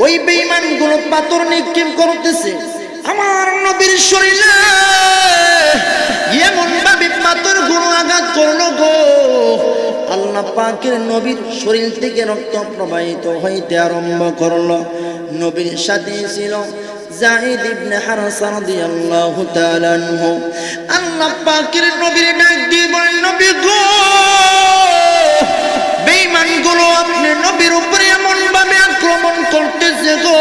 ওই বেঈমানগুলো পাথর নিক্ষেপ করতেছে। আমার নবীর শরীরে এমন ভাবে পাথরগুলো আঘাত করলো গো, আল্লাহ পাকের নবীর শরীর থেকে রক্ত প্রবাহিত হইতে আরম্ভ করলো। নবীর সাথে ছিল যায়েদ ইবনে হারসা রাদিয়াল্লাহু তাআলা আনহু। আল্লাহ পাকের নবীর ডাক দিয়ে বলেন, নবী গো, বেঈমানগুলো আপনার নবীর উপরে এমন ভাবে আক্রমণ করতেছে গো।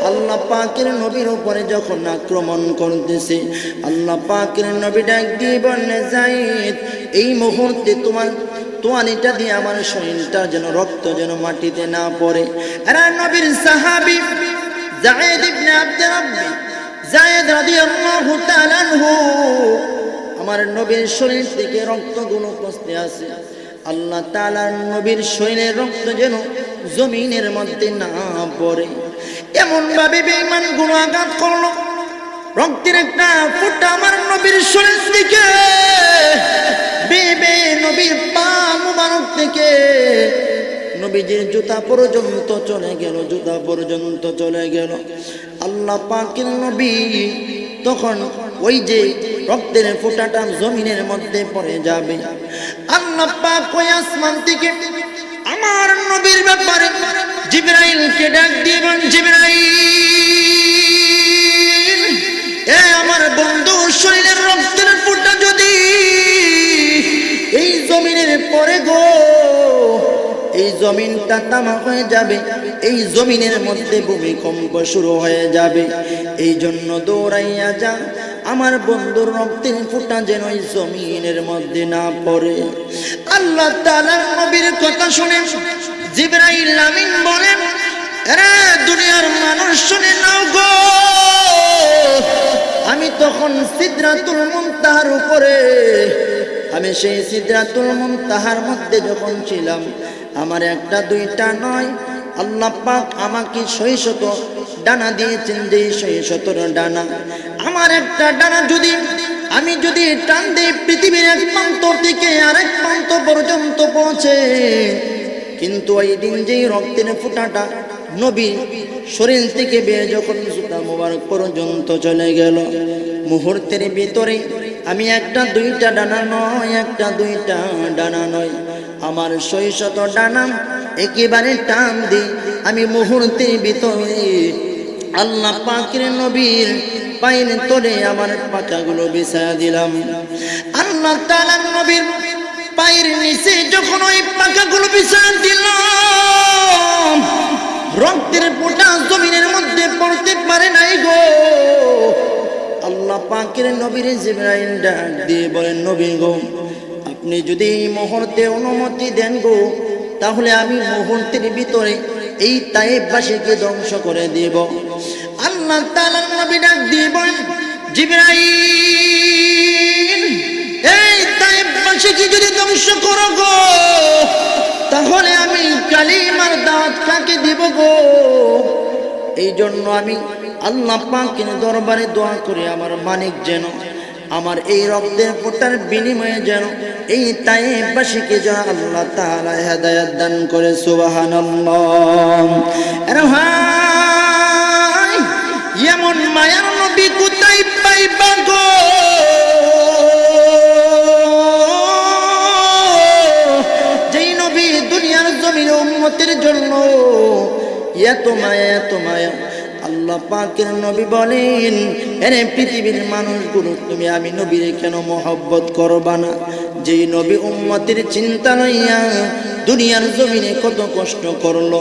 আল্লাহ পাকের নবীর উপরে যখন আক্রমণ করতেছে, আল্লাহ পাকের নবী ডাক দিয়ে বলেন, যায়েদ, এই মুহূর্তে তোমার তোয়ানিটা দিয়ে আমার শরীরটা যেন রক্ত যেন মাটিতে না পড়ে। আরে নবীর সাহাবী যায়েদ ইবনে আব্দে রাব্বি, যায়েদ রাদিয়াল্লাহু তাআলা আনহু, আমার নবীর শরীর থেকে রক্তগুলো পড়তে আছে। আল্লাহ তাআলার নবীর শরীরের রক্ত যেন জমিনের মধ্যে না পড়ে, এমন ভাবে বেঈমানগুলো আঘাত করলো। রক্তের একটা ফোঁটা আমার নবীর শরীর থেকে বেবে নবীর পা মুবারক থেকে নবীজির জুতা পর্যন্ত চলে গেল, জুতা পর্যন্ত চলে গেল। আল্লাহ পাকের নবী তখন ওই যে রক্তের ফোঁটাটা জমিনের মধ্যে পড়ে যাবে, আল্লাহ পাক ওই আসমান থেকে আমার নবীর ব্যাপারে জিবরাইলকে ডাক দিবেন, জিবরাইল, এ আমার বন্ধু শরীরের রক্তের ফোঁটা যদি এই জমিনের পরে গো, এই জমিনটা তামা হয়ে যাবে, এই জমিনের মধ্যে ভূমিকম্প শুরু হয়ে যাবে। এই জন্য দৌড়াইয়া যা, আমার বন্ধুর রক্তের ফোঁটা যেন এই জমিনের মধ্যে না পড়ে। আল্লাহ তাআলার নবীর কথা শুনে জিবরাইল আমিন বলেন, আরে দুনিয়ার মানুষ শুনে নাও গো, আমি তখন সিদরাতুল মুনতাহার উপরে, আমি সেই সিদরাতুল মুনতাহার মধ্যে যখন ছিলাম, আমার একটা দুইটা নয়, আল্লাহ পাক আমাকে 600 ডানা দিয়েছেন। যে 600 ডানা, আমার একটা ডানা যদি আমি যদি টান দিই পৃথিবীর এক প্রান্ত থেকে আরেক প্রান্ত পর্যন্ত পৌঁছে, কিন্তু ওই দিন যেই রক্তের ফোঁটাটা নবী শরীর থেকে বেয়ে যখন জুতা মোবারক পর্যন্ত চলে গেল, মুহূর্তের ভিতরে আমি একটা দুইটা ডানা নয়, একটা দুইটা ডানা নয়, আমার 600 ডানা একেবারে টান দিই আমি মুহূর্তের ভিতরে আল্লাহ পাকের নবীর পায়ের তলে আমার পাখাগুলো বিছায়া দিলাম। আল্লাহ তাআলার নবীর পায়ের নিচে যখন ওই পাখাগুলো বিছায়া দিলাম, রক্তের ফোঁটা জমিনের মধ্যে পড়তে পারে নাই গো। আল্লাহ পাকের নবীর জিবরাইল ডাক দিয়ে বলেন, নবী গো, আপনি যদি এই মুহূর্তে অনুমতি দেন গো, তাহলে আমি মুহূর্তের ভিতরে এই তায়েববাসীকে ধ্বংস করে দেব। আল্লাহ তাআলার নবী ডাক দিয়ে বলেন, জিবরাইল, এই তায়েববাসীকে যদি ধ্বংস করো গো, তাহলে আমি কালিমার দাওয়াত কাকে দিব গো? এই জন্য আমি আল্লাহ পাকের দরবারে দোয়া করে আমার মানিক যেন আমার এই রক্তের ফোঁটার বিনিময়ে যেন এই তায়েববাসীকে যেন আল্লাহ তাআলা হেদায়েত দান করে। সুবহানাল্লাহ। আরে ভাই, এমন মায়ার নবী কোথায় পাইবা গো? যেই নবী দুনিয়ার জমিনে উম্মতের জন্য এত মায়া, এত মায়া। আল্লাহ পাকের নবী বলেন, এরে পৃথিবীর মানুষগুলো, তুমি আমি নবীরে কেন মহব্বত করবা না? যেই নবী উম্মতের চিন্তা লইয়া দুনিয়ার জমিনে কত কষ্ট করলো,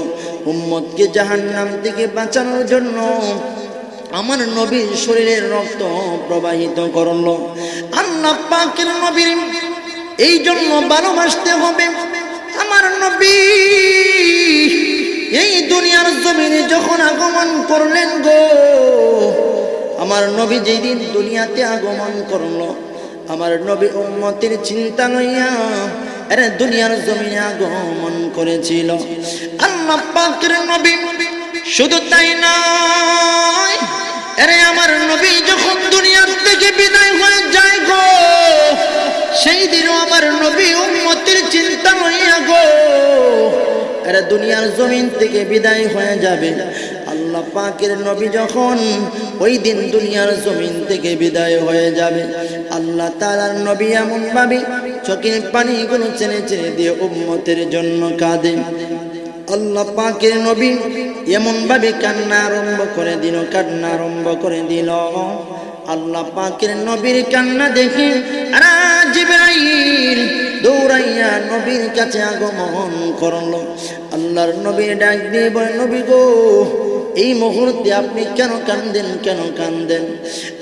উম্মতকে জাহান্নাম থেকে বাঁচানোর জন্য আমার নবীর শরীরের রক্ত প্রবাহিত করলো। আল্লাহ পাকের নবীর এই জন্য ভালোবাসতে হবে। আমার নবী এই দুনিয়ার জমিনে যখন আগমন করলেন গো, আমার নবী যেদিন দুনিয়াতে আগমন করলো, আমার নবী উম্মতের চিন্তা লইয়া আরে দুনিয়ার জমিনে আগমন করেছিল। আল্লাহ পাকের নবী শুধু তাই নয়, আরে আমার নবী যখন দুনিয়ার থেকে বিদায় হয়ে যায় গো, সেই দিনও আমার নবী উম্মতের চিন্তা লইয়া গো এরা দুনিয়ার জমিন থেকে বিদায় হয়ে যাবে। আল্লাহ পাকের নবী যখন ওই দিন দুনিয়ার জমিন থেকে বিদায় হয়ে যাবে, আল্লাহ তাআলার নবী এমন ভাবে চোখের পানিগুলো ছেড়ে ছেড়ে দিয়ে উম্মতের জন্য কাঁদে। আল্লাহ পাকের নবী এমন ভাবে কান্না আরম্ভ করে দিল, কান্না আরম্ভ করে দিল। আল্লাহ পাকের নবীর কান্না দেখে জিবরাইল দৌড়াইয়া নবীর কাছে আগমন করলো। আল্লাহর নবী ডাক দিয়ে বলেন, নবী গো, এই মুহূর্তে আপনি কেন কান্দেন, কেন কান্দেন?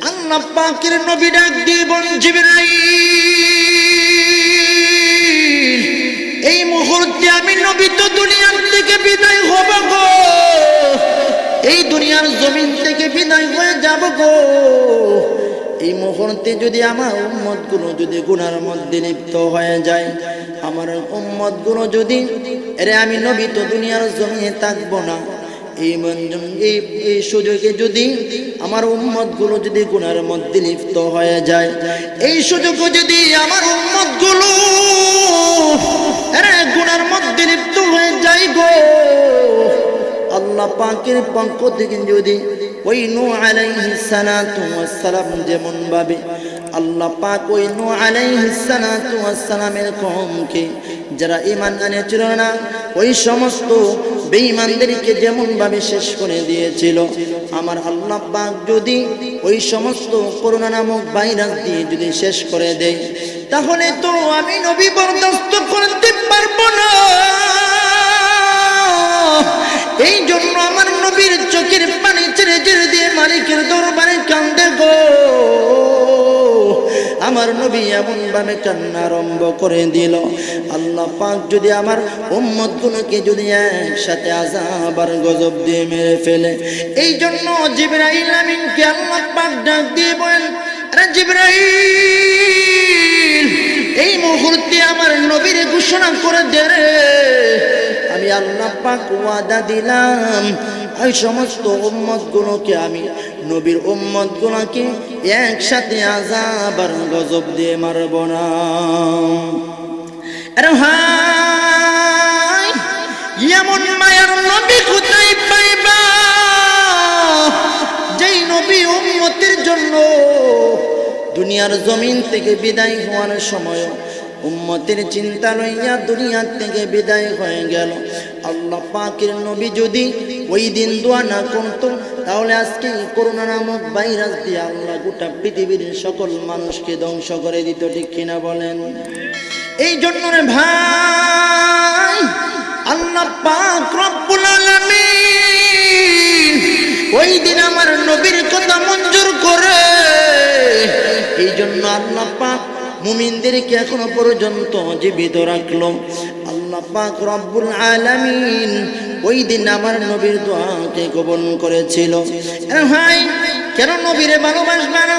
আল্লাহ পাকের নবী ডাক দিয়ে বলেন, জিবরাইল, এই মুহূর্তে আমি নবী তো দুনিয়ার থেকে বিদায় হব গো, এই দুনিয়ার জমিন থেকে বিদায় হয়ে যাব গো। এই মুহূর্তে যদি আমার উম্মত গুলো যদি গুনার মধ্যে লিপ্ত হয়ে যায়, আমার উম্মত গুলো যদি আমি নবী তো দুনিয়ার জমিনে থাকবো না, এই সুযোগে যদি আমার উম্মত গুলো যদি গুনার মধ্যে লিপ্ত হয়ে যায়, এই সুযোগে যদি আমার উম্মত গুলো গুনার মধ্যে লিপ্ত হয়ে যায় গো, আল্লাহ পাকের পক্ষ থেকে যদি ওই নূহ আলাইহিস সালাতু ওয়াস সালাম যেমন ভাবে আল্লাহ পাক ওই নূহ আলাইহিস সালাতু ওয়াস সালামের কওমকে যারা ঈমান আনেছিল না, ওই সমস্ত বেঈমানদেরকে যেমন ভাবে শেষ করে দিয়েছিল, আমার আল্লাহ পাক যদি ওই সমস্ত করোনা নামক ভাইরাস দিয়ে যদি শেষ করে দেয়, তাহলে তো আমি নবী বরদাস্ত করতে পারবো না। এই জন্য আমার নবীর চোখের পানি ছেড়ে ছেড়ে দিয়ে মালিকের দরবারে কান্দে গো। আমার নবী এমন ভাবে কান্না আরম্ভ করে দিল, আল্লাহ পাক যদি আমার উম্মত গুলোকে যদি একসাথে আযাব আর গজব দিয়ে মেরে ফেলে। এই জন্য জিবরাইল আমিনকে আল্লাহ পাক ডাক দিয়ে বলেন, আরে জিবরাইল, এই মুহূর্তে আমার নবীর ঘোষণা করে দে রে, আমি আল্লাহ পাক ওয়াদা দিলাম ওই সমস্ত উম্মত গুলোকে আমি নবীর উম্মত গুলাকে একসাথে আযাব আর গজব দিয়ে মারব না। আরে ভাই, এমন মায়ার নবী কোথায় পাইবা যেই নবী উম্মতের জন্য দুনিয়ার জমিন থেকে বিদায় হওয়ার সময় উম্মতের চিন্তা লইয়া দুনিয়া থেকে বিদায় হয়ে গেল। আল্লাহ পাকের নবী যদি ওই দিন দোয়া না করত, তাহলে আজকে করোনা নামক ভাইরাস দিয়ে আল্লাহ গোটা পৃথিবীর সকল মানুষকে ধ্বংস করে দিত, ঠিক কিনা বলেন? এই জন্য রে ভাই, আল্লাহ পাক রব্বুল আলামিন ওই দিন আমার নবীর কথা মঞ্জুর করে। এই জন্য আল্লাহ পাক মুমিনদেরকে এখনো পর্যন্ত জীবিত রাখলো। আল্লাহ পাক রব্বুল আলামিন ওই দিন আমার নবীর দোয়াকে কবুল করেছিল। ভাই, কেন নবীরে ভালোবাসবা না?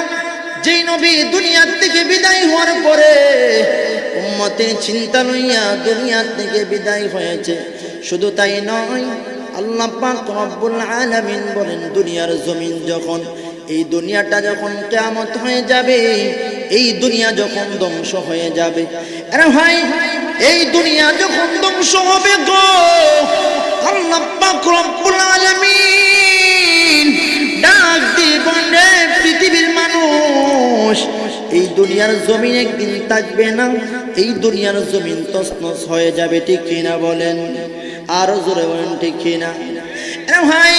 যেই নবী দুনিয়া থেকে বিদায় হওয়ার পরে উম্মতের চিন্তা লইয়া দুনিয়া থেকে বিদায় হয়েছে। শুধু তাই নয়, আল্লাহ পাক রব্বুল আলামিন বলেন, দুনিয়ার জমিন যখন, এই দুনিয়াটা যখন কিয়ামত হয়ে যাবে, এই দুনিয়া যখন ধ্বংস হয়ে যাবে, আরে ভাই, এই দুনিয়া যখন ধ্বংস হবে গো, আল্লাহ পাক রব্বুল আলামিন ডাক দিয়ে বলে, পৃথিবীর মানুষ, এই দুনিয়ার জমিন একদিন থাকবে না, এই দুনিয়ার জমিন তছনছ হয়ে যাবে, ঠিক কিনা বলেন? আরো জোরে বলেন, ঠিক কিনা? আরে ভাই,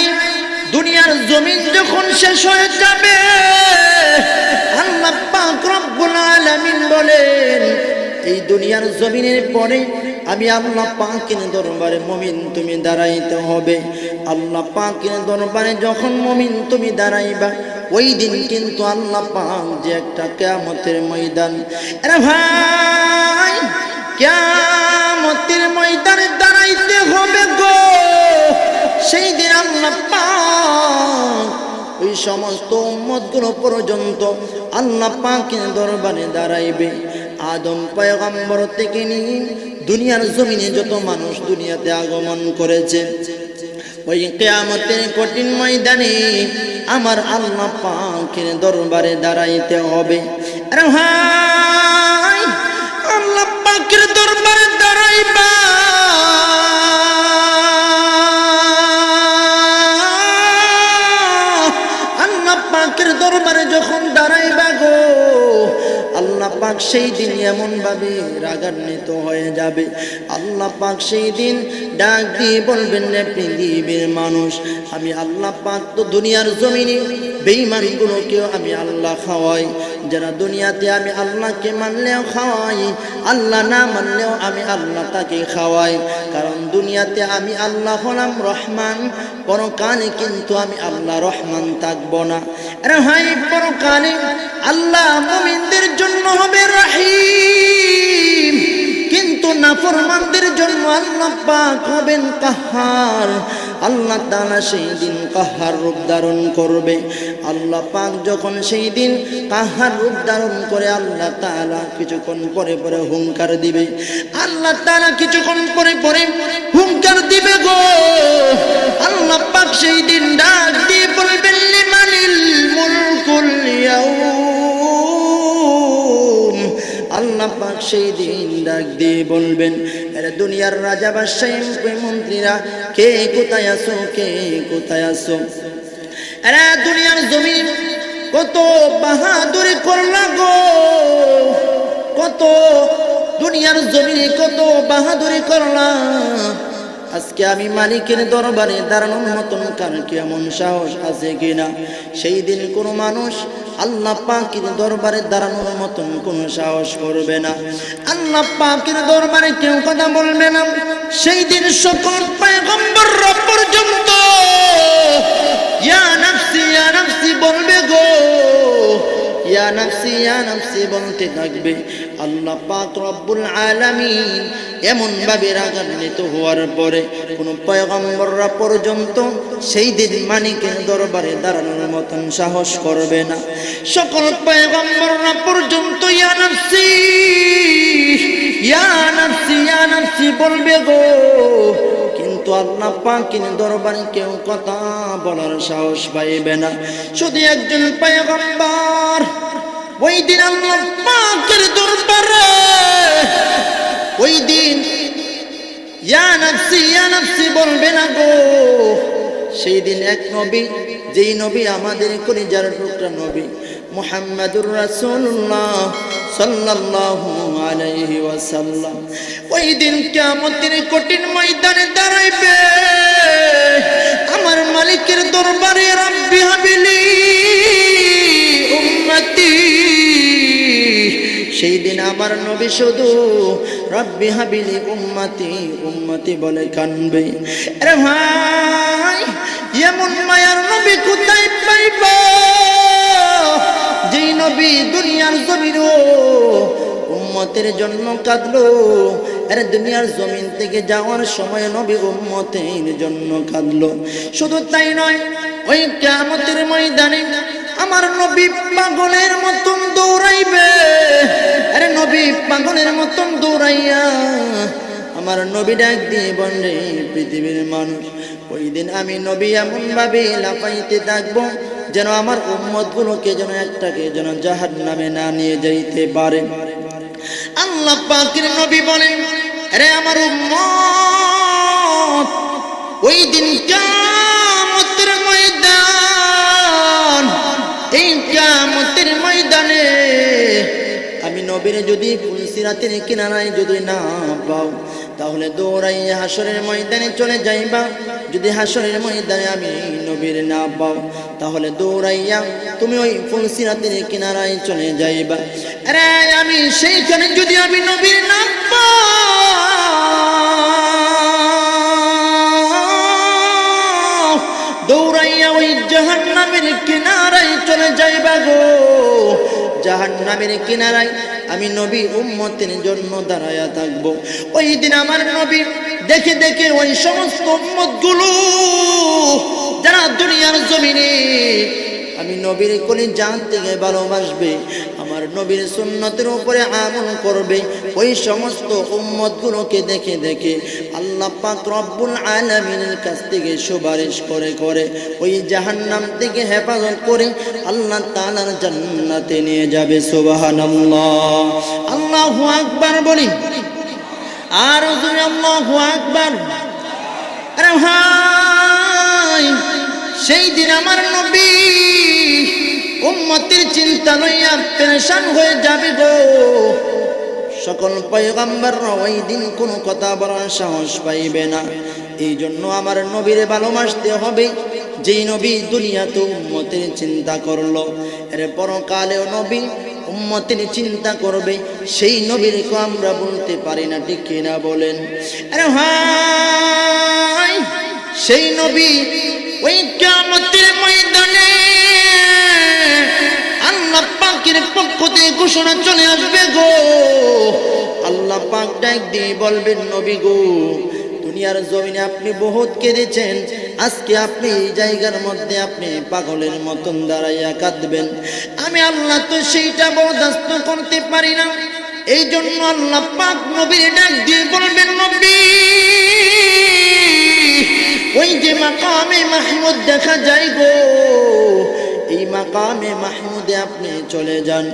দুনিয়ার জমিন যখন শেষ হয়ে যাবে, আল্লাহ পাক রব্বুল আলামিন বলেন, এই দুনিয়ার জমিনের পরে আমি আল্লাহ পাকের দরবারে মুমিন তুমি দাঁড়াইতে হবে। আল্লাহ পাকের দরবারে যখন মুমিন তুমি দাঁড়াইবা, ওই দিন কিন্তু আল্লাহ পাক যে একটা কিয়ামতের ময়দান, আরে ভাই, কিয়ামতের ময়দানে দাঁড়াইতে হবে গো। সেই দিন আল্লাহ পাক ওই সমস্ত উম্মতগুলো পর্যন্ত আল্লাহ পাকের দরবারে দাঁড়াইবে। আদম পয়গম্বর থেকে নিয়ে দুনিয়ার জমিনে যত মানুষ দুনিয়াতে আগমন করেছে, ওই কিয়ামতের কঠিন ময়দানে আমার আল্লাহ পাকের দরবারে দাঁড়াইতে হবে। আরে ভাই, আল্লাহ পাকের দরবারে দাঁড়াইবা, আল্লাহ পাকের দরবারে যখন দাঁড়াইবা গো, আল্লাহ পাক সেই দিন এমন ভাবে রাগান্বিত হয়ে যাবে। আল্লাহ পাক সেই দিন ডাক দিয়ে বলবেন, রে পৃথিবীর মানুষ, আমি আল্লাহ পাক তো দুনিয়ার জমিনে বেঈমানগুলোকেও আমি আল্লাহ খাওয়াই। যারা দুনিয়াতে আমি আল্লাহকে মানলেও খাওয়াই, আল্লাহ না মানলেও আমি আল্লাহ তাকে খাওয়াই। কারণ দুনিয়াতে আমি আল্লাহ হলাম রহমান, পরকালে কিন্তু আমি আল্লাহ রহমান থাকবো না। আরে ভাই, পরকালে আল্লাহ মুমিনদের জন্য হবে রহিম, কিন্তু নাফরমানদের জন্য আল্লাহ পাক হবেন কাহার। আল্লাহ তাআলা সেই দিন কাহার রূপ ধারণ করবে। আল্লাহ পাক যখন সেই দিন কাহার রূপ ধারণ করে, আল্লাহ তাআলা কিছুক্ষণ পরে পরে হুঙ্কার দিবে। আল্লাহ তাআলা কিছুক্ষণ পরে পরে হুঙ্কার দিবে গো। আল্লাহ পাক সেই দিন ডাক দিয়ে বলবেন, লিমানিল মুলকুল ইয়াউম। আল্লাহ পাক সেই দিন ডাক দিয়ে বলবেন, এরা দুনিয়ার রাজা বাদশাহ মন্ত্রীরা, কে কোথায় আছো, কে কোথায় আছো? এরা দুনিয়ার জমিন কত বাহাদুরি করলা গো, কত দুনিয়ার জমিনে কত বাহাদুরি করলা। আজকে আমি মালিকের দরবারে দাঁড়ানোর মতন কার কেমন সাহস আছে কিনা? সেই দিন কোনো মানুষ আল্লাহ পাকের দরবারে দাঁড়ানোর মতন কোনো সাহস করবে না। আল্লাহ পাকের দরবারে কেউ কথা বলবে না। সেই দিন সকল পয়গম্বররা পর্যন্ত ইয়া নাফসি ইয়া নাফসি বলবে গো, ইয়া নাফসি ইয়া নাফসি বলতে থাকবে। আল্লাহ পাক রব্বুল আলামিন এমন ভাবে রাগান্বিত হওয়ার পরে কোন পয়গম্বররা পর্যন্ত সেই দিন মালিকের দরবারে দাঁড়ানোর মতন সাহস করবে না। সকল পয়গম্বররা পর্যন্ত ইয়া নাফসি ইয়া নাফসি ইয়া নাফসি বলবে গো, কিন্তু আল্লাহ পাকের দরবারে কেউ কথা বলার সাহস পাইবে না, শুধু একজন পয়গম্বর। ওই দিন আল্লাহ পাকের দরবারে, ওই দিন ইয়া নাফসি বলবে না গো। সেই দিন এক নবী, যেই নবী আমাদের কলিজার টুকরা নবী মুহাম্মাদুর রাসূলুল্লাহ সাল্লাল্লাহু আলাইহি ওয়াসাল্লাম, ওই দিন কিয়ামতের কঠিন ময়দানে দাঁড়াইবে আমার মালিকের দরবারে। রব্বি হাবিলি উম্মতি, সেই দিন আমার নবী শুধু রব্বি হাবিলি উম্মতি উম্মতি বলে কানবে। আরে ভাই, এমন মায়ার নবী কোথায় পাইব, যেই নবী দুনিয়ার জমিনও উম্মতের জন্য কাঁদলো। আরে দুনিয়ার জমিন থেকে যাওয়ার সময় নবী উম্মতের জন্য কাঁদলো। শুধু তাই নয়, ওই কিয়ামতের ময়দানে আমার নবী পাগলের মতন দৌড়াইবে। আরে নবী পাগলের মতন দৌড়াইয়া আমার নবী ডাক দিয়ে বলবে, পৃথিবীর মানুষ, ওই দিন আমি নবী এমন ভাবে লাফাইতে থাকবো যেন আমার উম্মত গুলোকে যেন একটাকে যেন জাহান্নামে না নিয়ে যাইতে পারে। আল্লাহ পাকের নবী বলেন, আরে আমার উম্মত, ওই দিন কিয়ামতের ময়দান, এই কিয়ামতের ময়দানে আমি নবীর যদি পুলসিরাতের কিনারায় যদি না পাও, তাহলে দৌড়াইয়া হাসরের ময়দানে চলে যাইবা। যদি হাসরের ময়দানে আমি নবীর না পাও, তাহলে দৌড়াইয়া তুমি ওই পুলসিরাতের কিনারায় চলে যাইবা। আরে আমি সেইখানে যদি আমি নবীর না পাও, দৌড়াইয়া ওই জাহান্নামের কিনারায় চলে যাইবা গো। জাহান্নামের কিনারায় আমি নবী উম্মতের জন্য দাঁড়ায়া থাকবো। ওই দিন আমার নবী দেখে দেখে ওই সমস্ত উম্মতগুলো যারা দুনিয়ার জমিনে আমি নবীর কোলে জান থেকে ভালোবাসবে, আমার নবীর সুন্নতের উপরে আমল করবে, ওই সমস্ত উম্মতগুলোকে দেখে দেখে আল্লাহ পাক রব্বুল আলামিনের কাছ থেকে সুপারিশ করে করে ওই জাহান্নাম থেকে হেফাজত করে আল্লাহ তাআলার জান্নাতে নিয়ে যাবে। সুবহানাল্লাহ, আল্লাহু আকবার বলি, আর জোরে আল্লাহু আকবার। আরে ভাই, সেই দিন আমার নবী উম্মতের চিন্তা লইয়া পেরেশান হয়ে যাবে গো। সকল পয়গম্বররা ওই দিন কোনো কথা বলার সাহস পাইবে না। এই জন্য আমার নবীর ভালোবাসতে হবে, যেই নবী দুনিয়াতে উম্মতের চিন্তা করলো, এর পরকালেও নবী উম্মতের চিন্তা করবে। সেই নবীর কো আমরা বলতে পারি না, ঠিক কিনা বলেন? আরে ভাই, সেই নবী ওই কিয়ামতের ময়দানে আল্লাহ পাকের পক্ষ থেকে ঘোষণা চলে আসবে গো। আল্লাহ পাক ডাক দিয়ে বলবেন, নবী গো, দুনিয়ার জমিনে আপনি বহুত কেঁদেছেন, আজকে আপনি এই জায়গার মধ্যে আপনি পাগলের মতন দাঁড়াইয়া কাঁদবেন। আমি আল্লাহ তো সেইটা বরদাস্ত করতে পারি না। এই জন্য আল্লাহ পাক নবীর ডাক দিয়ে বলবেন, নবী, ওই যে মাকামে মাহমুদ দেখা যায় গো, এই মাকামে মাহমুদে আপনি চলে যান।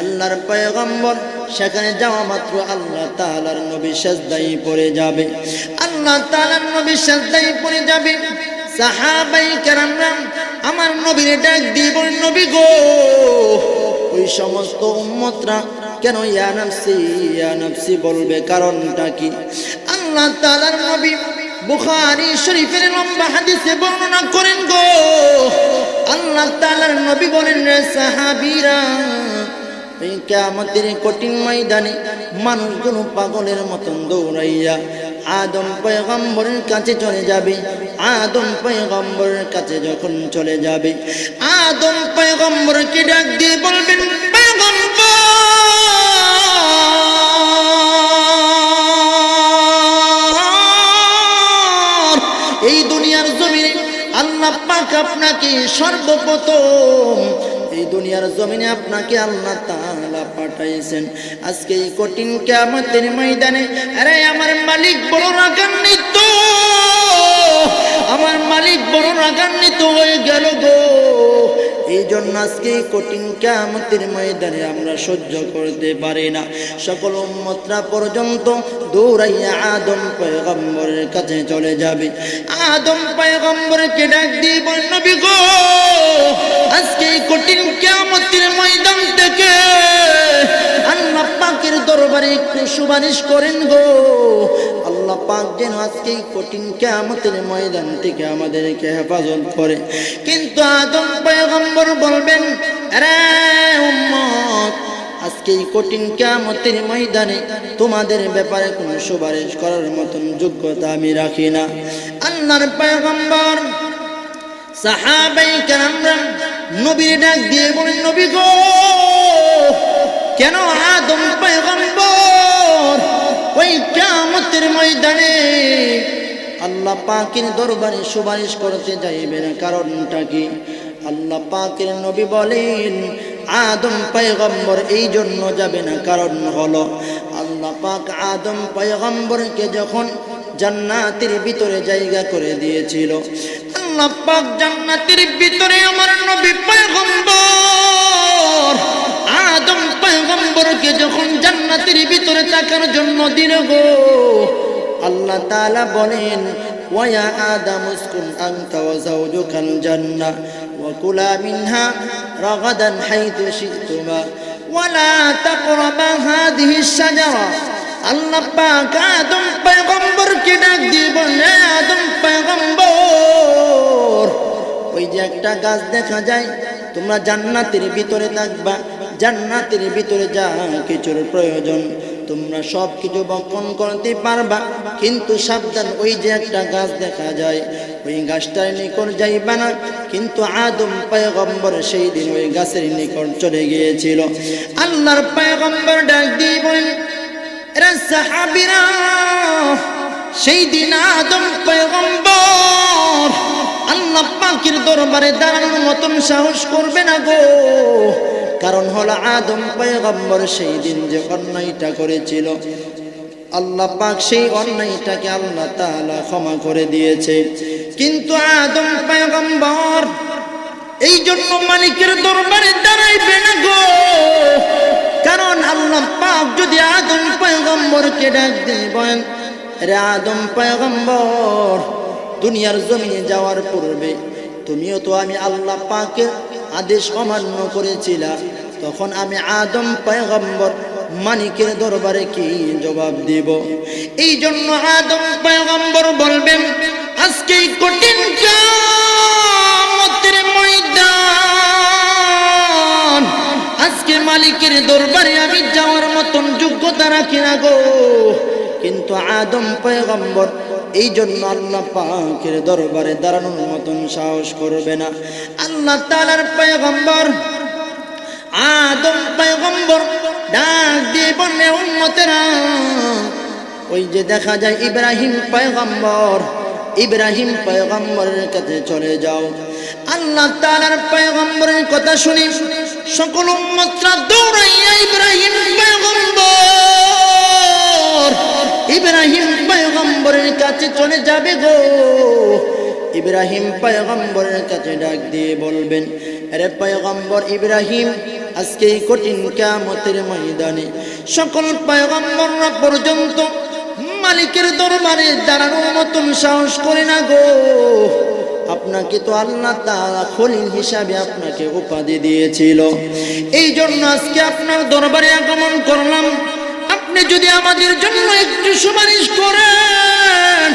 আল্লাহর পয়গম্বর সেখানে যাওয়া মাত্র আল্লাহ তাআলার নবী সিজদায় পড়ে যাবে। আল্লাহ তাআলার নবী সিজদায় পড়ে যাবে। সাহাবাই কেরামরা আমার নবীর ডাক দিয়ে বলেন, নবী গো, ওই সমস্ত উম্মতরা কেন ইয়া নাফসি বলবে, কারণটা কি? আল্লাহ তাআলার নবী বুখারী শরীফের লম্বা হাদিসে বর্ণনা করেন গো। আল্লাহ তাআলার নবী বলেন, রে সাহাবীরা, এই কিয়ামতের কঠিন ময়দানে মানুষগুলো পাগলের মতন দৌড়াইয়া আদম পয়গম্বরের কাছে চলে যাবে। আদম পয়গম্বরের কাছে যখন চলে যাবে, আদম পয়গম্বরকে ডাক দিয়ে বলবেন, পয়গম্বর, এই দুনিয়ার জমিনে আল্লাহ পাক আপনাকে সর্বপ্রথম এই দুনিয়ার জমিনে আপনাকে আল্লাহ তাআলা পাঠাইছেন আজকে এই কঠিন কিয়ামতের ময়দানে। আরে আমার মালিক বড় রাগান্বিত, আমার মালিক বড় রাগান্বিত হয়ে গেল গো। এই জন্য আজকে এই কঠিন কিয়ামতের ময়দানে আমরা সহ্য করতে পারি না। সকল উম্মতরা পর্যন্ত দৌড়াইয়া আদম পয়গম্বরের কাছে চলে যাবে। আদম পয়গম্বরকে ডাক দিয়ে বলেন, নবী গো, আজকে এই কঠিন কিয়ামতের ময়দান থেকে আল্লাহ পাকের দরবারে একটু সুপারিশ করেন গো। আল্লাহ পাক যেন আজকে এই কঠিন কিয়ামতের ময়দান থেকে আমাদেরকে হেফাজত করে। কিন্তু আদম পয়গম্বর বলবেন, আরে উম্মত, আজকে এই কঠিন কিয়ামতের ময়দানে তোমাদের ব্যাপারে কোনো সুপারিশ করার মতন যোগ্যতা আমি রাখি না। আল্লাহর পয়গম্বর সাহাবায়ে কেরামরা নবীর ডাক দিয়ে বলেন, নবী গো, কেন আদম পয়গম্বর ওই কিয়ামতের ময়দানে আল্লাহ পাকের দরবারে সুপারিশ করতে যাইবে না? কারণটা কি? আল্লাহ পাকের নবী বলেন, আদম পয়গম্বর এই জন্য যাবে না, কারণ হলো আল্লাহ পাক আদম পয়গম্বরকে যখন জান্নাতের ভিতরে জায়গা করে দিয়েছিল, আল্লাহ পাক জান্নাতের ভিতরে আমার নবী পয়গম্বর আদম পয়গম্বরকে যখন জান্নাতের ভিতরে থাকার জন্য দিল গো, আল্লাহ তাআলা বলেন, ওয়া আদম উসকুন আনতা ওয়া যাওজুকাল জান্নাহ ওয়া কুলা মিনহা রাগাদান হাইতু শি'তুমা ওয়া লা তাকরাবা হাযিহিশ শাজারা। আল্লাহ পাক আদম পয়গম্বরকে ডাক দিয়ে বলেন, আদম পয়গম্বর, ওই যে একটা গাছ দেখা যায়, তোমরা জান্নাতের ভিতরে থাকবা, জান্নাতের ভিতরে যা কিছুর প্রয়োজন তোমরা সব কিছু বক্ষণ করতে পারবা, কিন্তু সাবধান, ওই যে একটা গাছ দেখা যায় ওই গাছটার নিকট যাইবা না। কিন্তু আদম পয়গম্বর সেই দিন ওই গাছের নিকট চলে গিয়েছিল। আল্লাহর পয়গম্বর ডাক দিয়ে বলেন, এরা সাহাবীরা, সেই দিন আদম পয়গম্বর আল্লাহ পাকের দরবারে দাঁড়ানোর মতন সাহস করবে না গো। কারণ হলো আদম পয়গম্বর সেই দিন যে অন্যায়টা করেছিল, আল্লাহ পাক সেই অন্যায়টাকে আল্লাহ তাআলা ক্ষমা করে দিয়েছে। কিন্তু আদম পয়গম্বর এই জন্য মালিকের দরবারে দাঁড়াইবে না গো। কারণ আল্লাহ পাক যদি আদম পয়গম্বরকে ডাক দিয়ে বলেন, রে আদম পয়গম্বর, দুনিয়ার জমিনে যাওয়ার পূর্বে তুমিও তো আমি আল্লাহ পাকের আদেশ অমান্য করেছিলা, তখন আমি আদম পয়গম্বর মালিকের দরবারে কি জবাব দিব? এই জন্য আদম পয়গম্বর বলবেন, আজকে এই কঠিন কিয়ামতের ময়দান, আজকে মালিকের দরবারে আমি যাওয়ার মতন যোগ্যতা রাখি না গো। কিন্তু আদম পয়গম্বর এই জন্য আল্লাহ পাকের দরবারে দাঁড়ানোর মতন সাহস করবে না। আল্লাহ তাআলার পয়গম্বর আদম পয়গম্বর ডাক দিয়ে বলে, উম্মতেরা, ওই যে দেখা যায় ইব্রাহিম পয়গম্বর, ইব্রাহিম পয়গম্বরের কাছে চলে যাও। আল্লাহ তাআলার পয়গম্বরের কথা শুনি সকল উম্মতরা দৌড়াইয়া ইব্রাহিম পয়গম্বর, ইব্রাহিম পয়গম্বরের কাছে চলে যাবে গো। ইব্রাহিম পয়গম্বরের কাছে ডাক দিয়ে বলবেন, আরে পয়গম্বর ইব্রাহিম, আজকে এই কঠিন কিয়ামতের ময়দানে সকল পয়গম্বররা পর্যন্ত মালিকের দরবারে দাঁড়ানোর মতন সাহস করে না গো। আপনাকে তো আল্লাহ তাআলা খলিল হিসাবে আপনাকে উপাধি দিয়েছিল, এই জন্য আজকে আপনার দরবারে আগমন করলাম। আপনি যদি আমাদের জন্য একটু সুপারিশ করেন,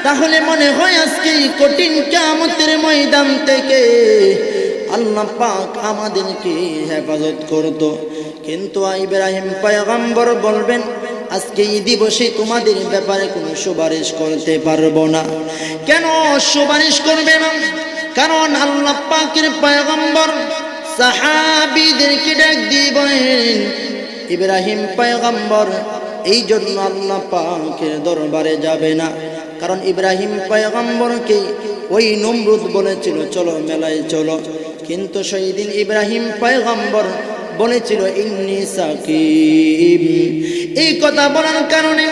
তাহলে মনে হয় আজকে এই কঠিন কিয়ামতের ময়দান থেকে আল্লাহ পাক আমাদেরকে হেফাজত করত। কিন্তু ইব্রাহিম পয়গম্বর বলবেন, আজকে এই দিবসে তোমাদের ব্যাপারে কোনো সুপারিশ করতে পারবো না। কেন সুপারিশ করবে না? কারণ আল্লাহ পাকের পয়গম্বর সাহাবীদেরকে ডাক দিয়ে বলেন, ইব্রাহিম পয়গম্বর এই জন্য আল্লাহ পাকের দরবারে যাবে না, কারণ ইব্রাহিম পয়গম্বরকে ওই নমরুদ বলেছিল চলো মেলায় চলো, কিন্তু সেই দিন ইব্রাহিম পয়গম্বর বলেছিল ইন্নী সাকিব। এই কথা বলার কারণে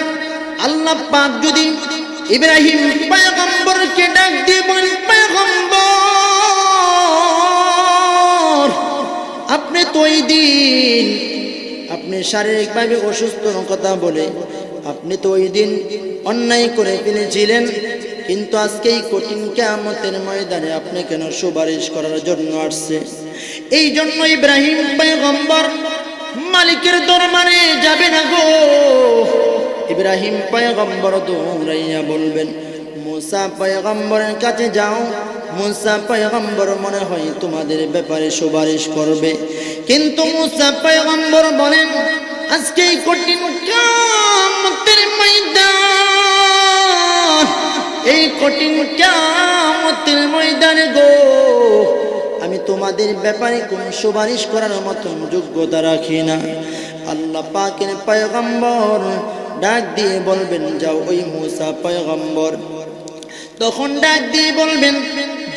আল্লাহ পাক যদি ইব্রাহিম পয়গম্বরকে ডাক দিয়ে বলেন, পয়গম্বর, আপনি তো ওই দিন আপনি শারীরিকভাবে অসুস্থ কথা বলে আপনি তো ওই দিন অন্যায় করে ফেলেছিলেন, কিন্তু আজকে এই কঠিন কিয়ামতের ময়দানে আপনি কেন সুপারিশ করার জন্য আসছে? এই জন্য ইব্রাহিম পয়গম্বর মালিকের দরবারে যাবে না গো। ইব্রাহিম পয়গম্বর দৌড়াইয়া বলবেন, মুসা পয়গম্বরের কাছে যাও। মুসা পয়গম্বর মনে হয় তোমাদের ব্যাপারে সুপারিশ করবে, কিন্তু মুসা পয়গম্বর বলেন, আজকে এই কঠিন কিয়ামতের ময়দান, এই কঠিন কিয়ামতের ময়দানে গো আমি তোমাদের ব্যাপারে কোনো সুপারিশ করার মতন যোগ্যতা রাখি না। আল্লাহ পাকের পয়গম্বর ডাক দিয়ে বলবেন, যাও ওই মুসা পয়গম্বর তখন ডাক দিয়ে বলবেন,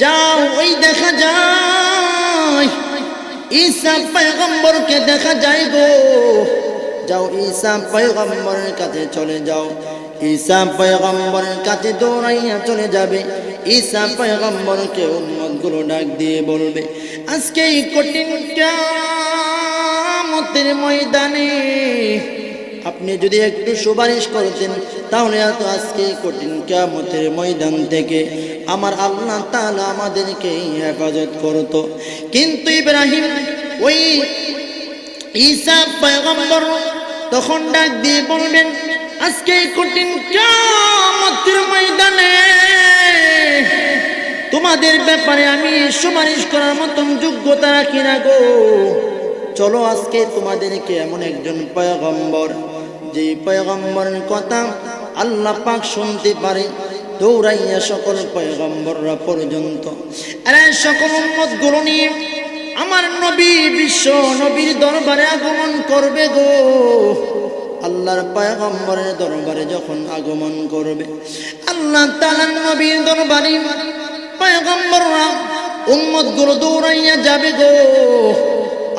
যাও ওই দেখা যায় ঈসা পয়গম্বরকে দেখা যায় গো, যাও ঈসা পয়গম্বরের কাছে চলে যাও। ঈসা পয়গম্বরের কাছে দৌড়াইয়া চলে যাবে। ঈসা পয়গম্বরকে উম্মতগুলো ডাক দিয়ে বলবে, আজকে এই কঠিন কিয়ামতের ময়দানে আপনি যদি একটু সুপারিশ করতেন তাহলে হয়তো আজকে কঠিন কিয়ামতের ময়দান থেকে আমার আল্লাহ তাআলা আমাদেরকে হেফাজত করত। কিন্তু ইব্রাহিম ওই ঈসা পয়গম্বর তখন ডাক দিয়ে বলবেন, আজকে কঠিন কিয়ামতের ময়দানে তোমাদের ব্যাপারে আমি সুপারিশ করার মতন যোগ্যতা রাখি না গো। চলো আজকে তোমাদেরকে এমন একজন পয়গম্বর, যে পয়গম্বরের কথা আল্লাহ পাক শুনতে পারে, দৌড়াইয়া সকল পয়গম্বররা পর্যন্ত এরা সকল উম্মতগুলো নিয়ে আমার নবী বিশ্ব নবীর দরবারে আগমন করবে গো। আল্লাহর পয়গম্বরের দরবারে যখন আগমন করবে, আল্লাহ তাআলার নবীর দরবারে পয়গম্বররা উম্মতগুলো দৌড়াইয়া যাবে গো।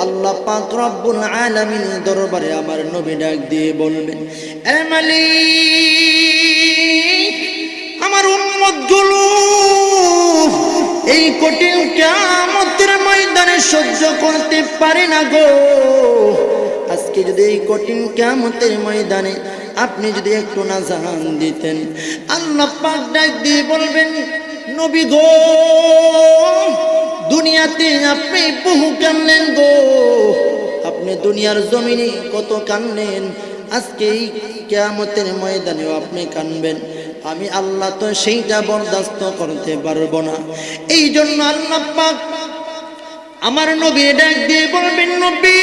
আল্লাহ পাক রব্বুল আলামিনের দরবারে আমার নবী ডাক দিয়ে বলবেন, এ মালিক, আমার উম্মতগুলো এই কঠিন কিয়ামতের ময়দানে সহ্য করতে পারে না গো। আজকে যদি এই কঠিন কিয়ামতের ময়দানে আপনি যদি একটু নাজান দিতেন। আল্লাহ পাক ডাক দিয়ে বলবেন, নবী গো, দুনিয়াতে আপনি বহু কানলেন গো, আপনি দুনিয়ার জমিনে কত কানলেন, আজকে এই কিয়ামতের ময়দানেও আপনি কানবেন। আমি আল্লাহ তো সেইটা বরদাস্ত করতে পারবো না। এই জন্য আল্লাহ পাক আমার নবী ডাক দিয়ে বলবেন, নবী,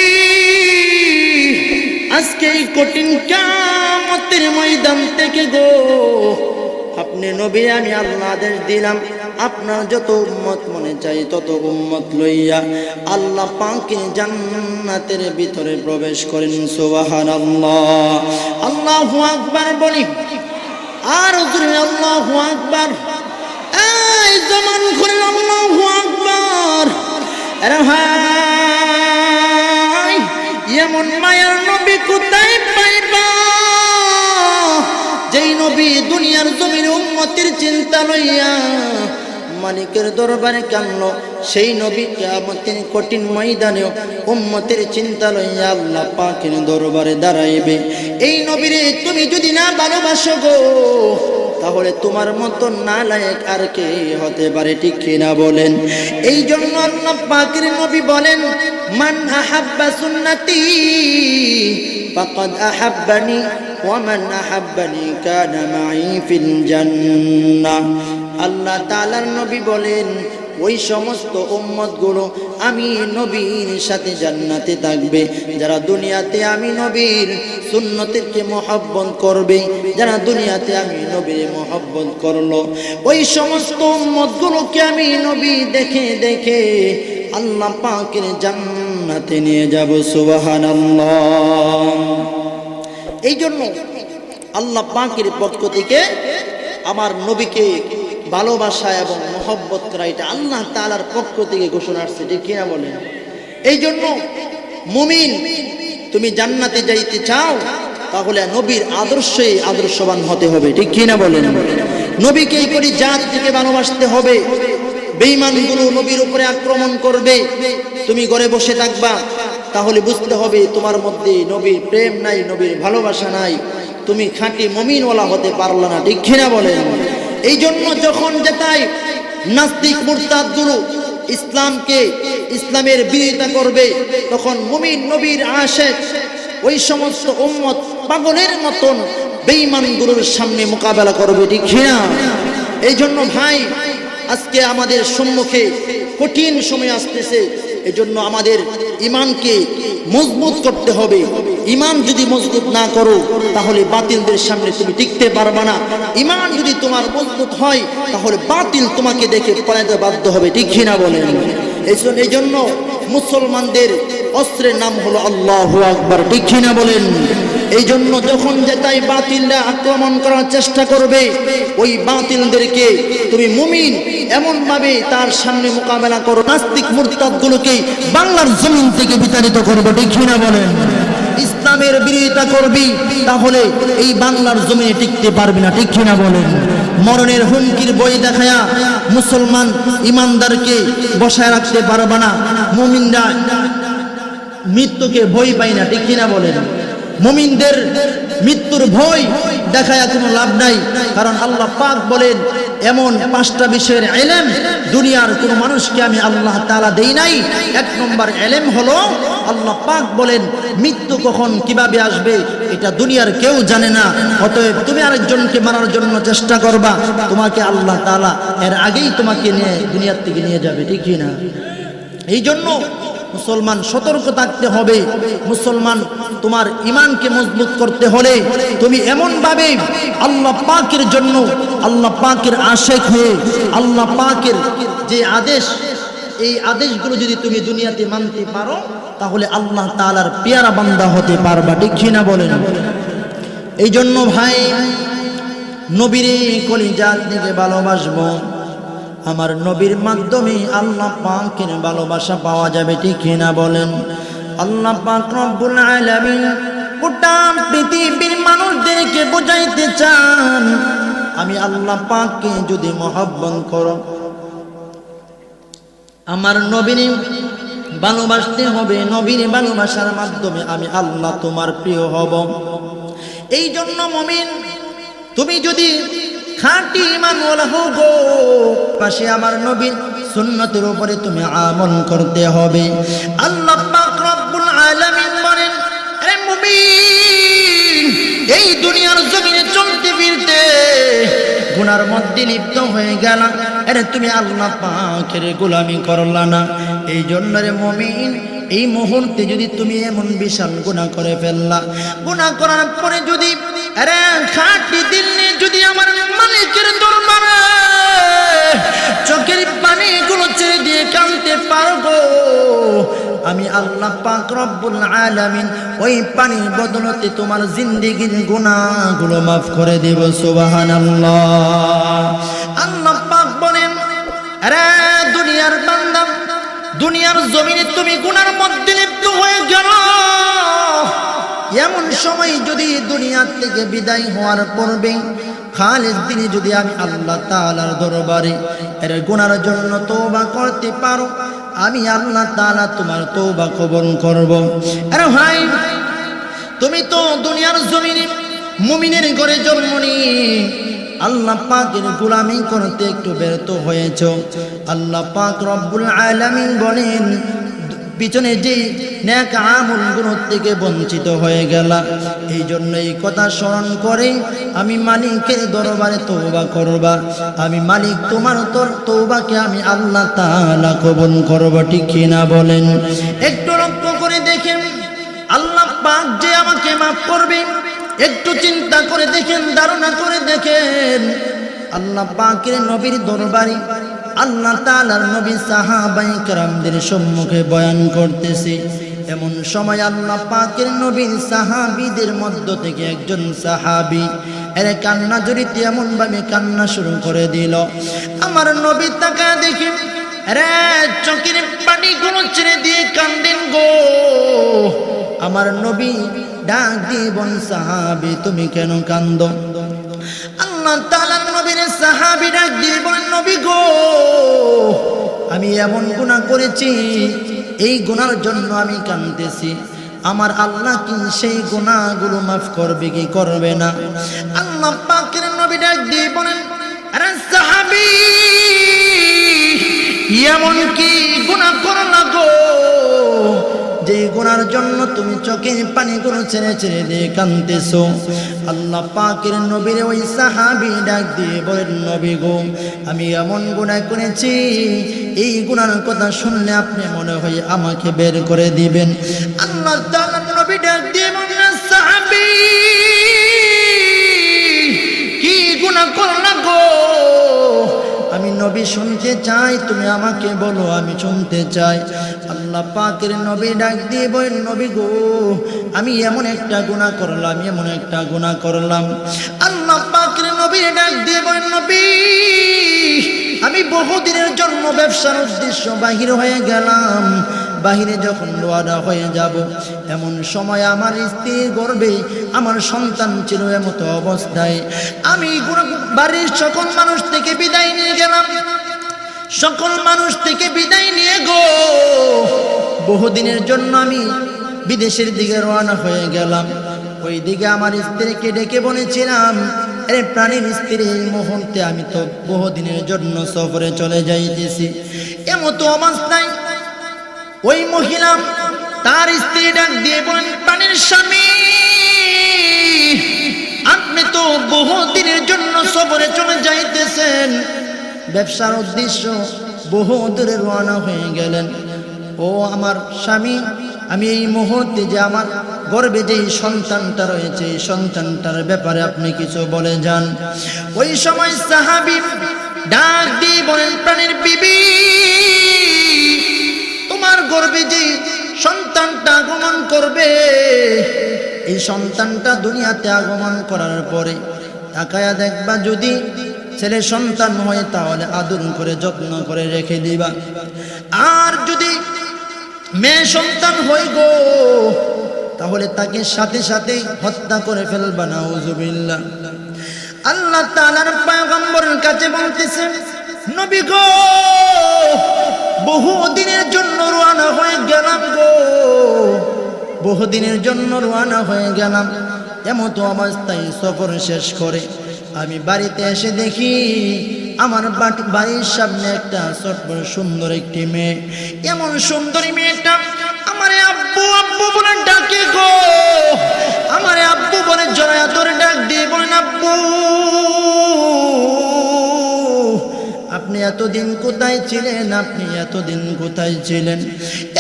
আজকে এই কঠিন কিয়ামতের ময়দান থেকে গো আপনি নবী, আমি আল্লাহ আদেশ দিলাম, আপনার যত উম্মত মনে চাই তত উম্মত লইয়া আল্লাহ পাকের জান্নাতের ভিতরে প্রবেশ করেন। সুবহানাল্লাহ, আল্লাহু আকবার বলি, আর জোরে আল্লাহু আকবার। এই জমান করে আল্লাহু আকবার। আরে ভাই, এমন মায়ার নবী কোথায় পাইবা, যেই নবী দুনিয়ার জমির উম্মতের চিন্তা লইয়া মালিকের দরবারে কানলো, সেই নবী কিয়ামতের কঠিন ময়দানেও উম্মতের চিন্তা লইয়া আল্লাহ পাকের দরবারে দাঁড়াইবে। এই নবীরে তুমি যদি না ভালোবাসো গো, তাহলে তোমার মতো নালায়েক আর কে হতে পারে, ঠিক কিনা বলেন? এই জন্য আল্লাহ পাকের নবী বলেন, মান আহাব্বা সুন্নতি ফাকাদ আহাব্বানি ওয়া মান আহাব্বানি কানা মাই ফিল জান্নাহ। আল্লাহ তাআলার নবী বলেন, ওই সমস্ত উম্মতগুলো আমি নবীর সাথে জান্নাতে থাকবে যারা দুনিয়াতে আমি নবীর সুন্নতকে মহব্বত করবে, যারা দুনিয়াতে আমি নবীর মহব্বত করলো, ওই সমস্ত উম্মতগুলোকে আমি নবী দেখে দেখে আল্লাহ পাকের জান্নাতে নিয়ে যাব। সুবহানাল্লাহ। এই জন্য আল্লাহ পাকের পক্ষ থেকে আমার নবীকে ভালোবাসা এবং মহব্বত করা, এটা আল্লাহ তাআলার পক্ষ থেকে ঘোষণা আসছে, ঠিক কিনা বলেন? এই জন্য মুমিন, তুমি জান্নাতে যাইতে চাও তাহলে নবীর আদর্শে আদর্শবান হতে হবে, ঠিক কি না বলেন? নবীকে এই করে জাত থেকে ভালোবাসতে হবে। বেঈমানগুলো নবীর উপরে আক্রমণ করবে, তুমি ঘরে বসে থাকবা, তাহলে বুঝতে হবে তোমার মধ্যে নবীর প্রেম নাই, নবীর ভালোবাসা নাই, তুমি খাঁটি মুমিনওয়ালা হতে পারলা না, ঠিক কি না বলেন? এই জন্য যখন যেটাই নাস্তিক মুরতাদগুলো ইসলামের বিরোধিতা করবে, তখন মুমিন নবীর আশিক ওই সমস্ত উম্মত পাগলের মতন বেঈমানগুলোর সামনে মোকাবেলা করবে, ঠিক না? এই জন্য ভাই, আজকে আমাদের সম্মুখে কঠিন সময় আসতেছে। এজন্য আমাদের ঈমানকে মজবুত করতে হবে। ঈমান যদি মজবুত না করো, তাহলে বাতিলদের সামনে তুমি টিকতে পারবে না। ঈমান যদি তোমার মজবুত হয়, তাহলে বাতিল তোমাকে দেখে পালাতে বাধ্য হবে, ঠিক না বলেন? এই জন্য মুসলমানদের অস্ত্রের নাম হলো আল্লাহু আকবার, ঠিক না বলেন? এই জন্য যখন যেটাই বাতিলরা আক্রমণ করার চেষ্টা করবে, ওই বাতিলদেরকে তুমি মুমিন এমন ভাবে তার সামনে মোকাবেলা করো, নাস্তিক মুরতাদগুলোকে বাংলার জমিন থেকে বিতাড়িত করবে, ঠিক না বলেন? ইসলামের বিরোধিতা করবি, তাহলে এই বাংলার জমিনে টিকতে পারবি না, ঠিক না বলেন? মরণের হুমকির বই দেখায়া মুসলমান ইমানদারকে বসায় রাখতে পারবে না। মুমিনরা মৃত্যুকে ভয় পায় না, ঠিক না বলেন? মুমিনদের মৃত্যুর ভয় দেখায় কোনো লাভ নাই, কারণ আল্লাহ পাক বলেন এমন 5টা বিষয়ের ইলম দুনিয়ার কোন মানুষকে আমি আল্লাহ তাআলা দেই নাই। 1 নম্বর ইলম হলো, আল্লাহ পাক বলেন মৃত্যু কখন কিভাবে আসবে এটা দুনিয়ার কেউ জানে না। অতএব তুমি আরেকজনকে মারার জন্য চেষ্টা করবা, তোমাকে আল্লাহ তাআলা এর আগেই তোমাকে নিয়ে দুনিয়ার থেকে নিয়ে যাবে, ঠিক না? এই জন্য মুসলমান সতর্ক থাকতে হবে। মুসলমান তোমার ঈমানকে মজবুত করতে হলে তুমি এমন ভাবে আল্লাহ পাকের জন্য, আল্লাহ পাকের আশিক হয়ে, আল্লাহ পাকের যে আদেশ, এই আদেশগুলো যদি তুমি দুনিয়াতে মানতে পারো, তাহলে আল্লাহ তাআলার পেয়ারা বান্দা হতে পারবা, ঠিক না বলেন? এই জন্য ভাই, নবীর কলিজার দিকে ভালোবাসবো। আমার নবীর মাধ্যমে আল্লাহ পাকের ভালোবাসা পাওয়া যাবে, ঠিক না বলেন? আল্লাহ পাক রব্বুল আলামিন গোটা পৃথিবীর মানুষদেরকে বোঝাইতে চান, আমি আল্লাহ পাককে যদি মহব্বত করো, আমার নবীর ভালোবাসতে হবে। নবীর ভালোবাসার মাধ্যমে আমি আল্লাহ তোমার প্রিয় হব। এই জন্য মুমিন, তুমি যদি খাঁটি ঈমানওয়ালা হও গো, পাশে আমার নবীর সুন্নতের উপরে তুমি আমল করতে হবে। আল্লাহ পাক রব্বুল আলামিন বলেন, আরে মুমিন, এই দুনিয়ার জমিনে চলতে ফিরতে গুনার মধ্যে লিপ্ত হয়ে গেল, আরে তুমি আল্লাহ পাকের গোলামি করলা না। এই জন্য রে মুমিন, এই মুহূর্তে যদি তুমি এমন বিশাল গুনাহ করে ফেললা, গুনাহ করার পরে যদি আরে খাঁটি দিল নিয়ে যদি আমার মালিকের দরবারে চোখের পানিগুলো ছেড়ে দিয়ে কাঁদতে পারবো, আমি আল্লাহ পাক রব্বুল আলামিন ওই পানির বদলতে তোমার জিন্দেগির গুনাহগুলো মাফ করে দেব। সুবহানাল্লাহ। আল্লাহ পাক বলেন, আরে দুনিয়ার বান্দা, দুনিয়ার জমিনে তুমি গুনার মধ্যে লিপ্ত হয়ে গেল, এমন সময় যদি দুনিয়ার থেকে বিদায় হওয়ার পূর্বে খালিদ দিনে যদি আমি আল্লাহ তাআলার দরবারে এর গুনার জন্য তওবা করতে পারো, আমি আল্লাহ তাআলা তোমার তওবা কবুল করব। আরে ভাই, তুমি তো দুনিয়ার জমিনে মুমিনের ঘরে জন্ম নিয়ে আল্লাহ পাকের গোলামি করতে একটু ব্যর্থ হয়েছ। আল্লাহ পাক রব্বুল আলামিন বলেন, পিছনে যে নেক আমলগুলো থেকে বঞ্চিত হয়ে গেল। এই জন্য এই কথা স্মরণ করে আমি মালিকের দরবারে তওবা করবা, আমি মালিক তোমার তওবাকে আমি আল্লাহ তাআলা কবুল করব, ঠিক না বলেন? একটু লক্ষ্য করে দেখেন, আল্লাহ পাক যে আমাকে মাফ করবে, একটু চিন্তা করে দেখেন, ধারণা করে দেখেন। আল্লাহ পাকের নবীর দরবারে আল্লাহ তাআলার নবী সাহাবায়ে কেরামদের সম্মুখে বয়ান করতেছে। এমন সময় আল্লাহ পাকের নবীর সাহাবীদের মধ্য থেকে একজন সাহাবী এর কান্না জড়িত এমন ভাবে কান্না শুরু করে দিল। আমার নবী তাকায় দেখি, আরে চোখের পানিগুলো ছেড়ে দিয়ে কান্দেন গো। আমার নবী ডাক দিয়ে বল সাহাবী তুমি কেন কান্দো? আল্লাহ তাআলা নবীর সাহাবী ডাক দিয়ে বলেন নবী গো আমি এমন গুনাহ করেছি এই গুনার জন্য আমি কাঁদতেছি। আমার আল্লাহ কি সেই গুনাহগুলো মাফ করবে কি করবে না? আল্লাহ পাকের নবী ডাক দিয়ে বলেন আরে সাহাবী এমন কি গুনাহ করলা গো যে গুনার জন্য তুমি চোখের পানিগুলো ছেড়ে ছেড়ে দিয়ে কাঁদতেছো? আল্লাহ পাকের নবীর ওই সাহাবী ডাক দিয়ে বলেন নবী গো আমি এমন গুনাহ করেছি এই গুনার কথা শুনলে আপনি মনে হয় আমাকে বের করে দিবেন। আল্লাহ তাআলা নবী ডাক দিয়ে বলেন সাহাবী কি গুনাহ করলা গো? আমি নবী শুনতে চাই, তুমি আমাকে বলো আমি শুনতে চাই। আল্লাহ পাকের নবী ডাক দিয়ে বলেন নবী গো আমি এমন একটা গুনাহ করলাম, এমন একটা গুনাহ করলাম। আল্লাহ পাকের নবী ডাক দিয়ে বলেন নবী আমি বহুদিনের জন্য ব্যবসার উদ্দেশ্য বাহির হয়ে গেলাম। বাহিরে যখন রওনা হয়ে যাব এমন সময় আমার স্ত্রীর গর্ভে আমার সন্তান ছিল। এমতো অবস্থায় আমি বাড়ির সকল মানুষ থেকে বিদায় নিয়ে গেলাম। সকল মানুষ থেকে বিদায় নিয়ে গো বহুদিনের জন্য আমি বিদেশের দিকে রওনা হয়ে গেলাম। ওই দিকে আমার স্ত্রীকে ডেকে বলেছিলাম আরে প্রাণীর স্ত্রী এই মুহূর্তে আমি তো বহুদিনের জন্য সফরে চলে যাইতেছি। এমতো অবস্থায় ওই মহিলা তার স্ত্রী ডাক দিয়ে বলেন প্রাণীর স্বামী আপনি তো বহুদিনের জন্য সফরে চলে যাইতেছেন, ব্যবসার উদ্দেশ্য বহু দূরে রওনা হয়ে গেলেন। ও আমার স্বামী আমি এই মুহূর্তে যে আমার গর্ভে যে সন্তানটা রয়েছে এই সন্তানটার ব্যাপারে আপনি কিছু বলে যান। ওই সময় সাহাবী ডাক দিয়ে বলেন প্রাণের বিবি তোমার গর্ভে যে সন্তানটা আগমন করবে এই সন্তানটা দুনিয়াতে আগমন করার পরে তাকায়া দেখবা যদি ছেলে সন্তান হয় তাহলে আদর করে যত্ন করে রেখে দিবা, আর যদি মেয়ে সন্তান হয় গো তাহলে তাকে সাথে সাথে হত্যা করে ফেলবা নাউজুবিল্লাহ। আল্লাহ তাআলার পয়গম্বরের কাছে বলতেছেন নবী গো বহুদিনের জন্য রওনা হয়ে গেলাম গো বহুদিনের জন্য রওনা হয়ে গেলাম। এমতো অবস্থায় সফর শেষ করে আমি বাড়িতে এসে দেখি আমার বাড়ির সামনে একটা ছোট্ট সুন্দর একটি মেয়ে। এমন সুন্দরী মেয়েটা আমারে আব্বু আব্বু বলে ডাকে গো, আমারে আব্বু বলে জড়ায়া ধরে ডাক দিয়ে বলেন আব্বু আপনি এতদিন কোথায় ছিলেন, আপনি এতদিন কোথায় ছিলেন?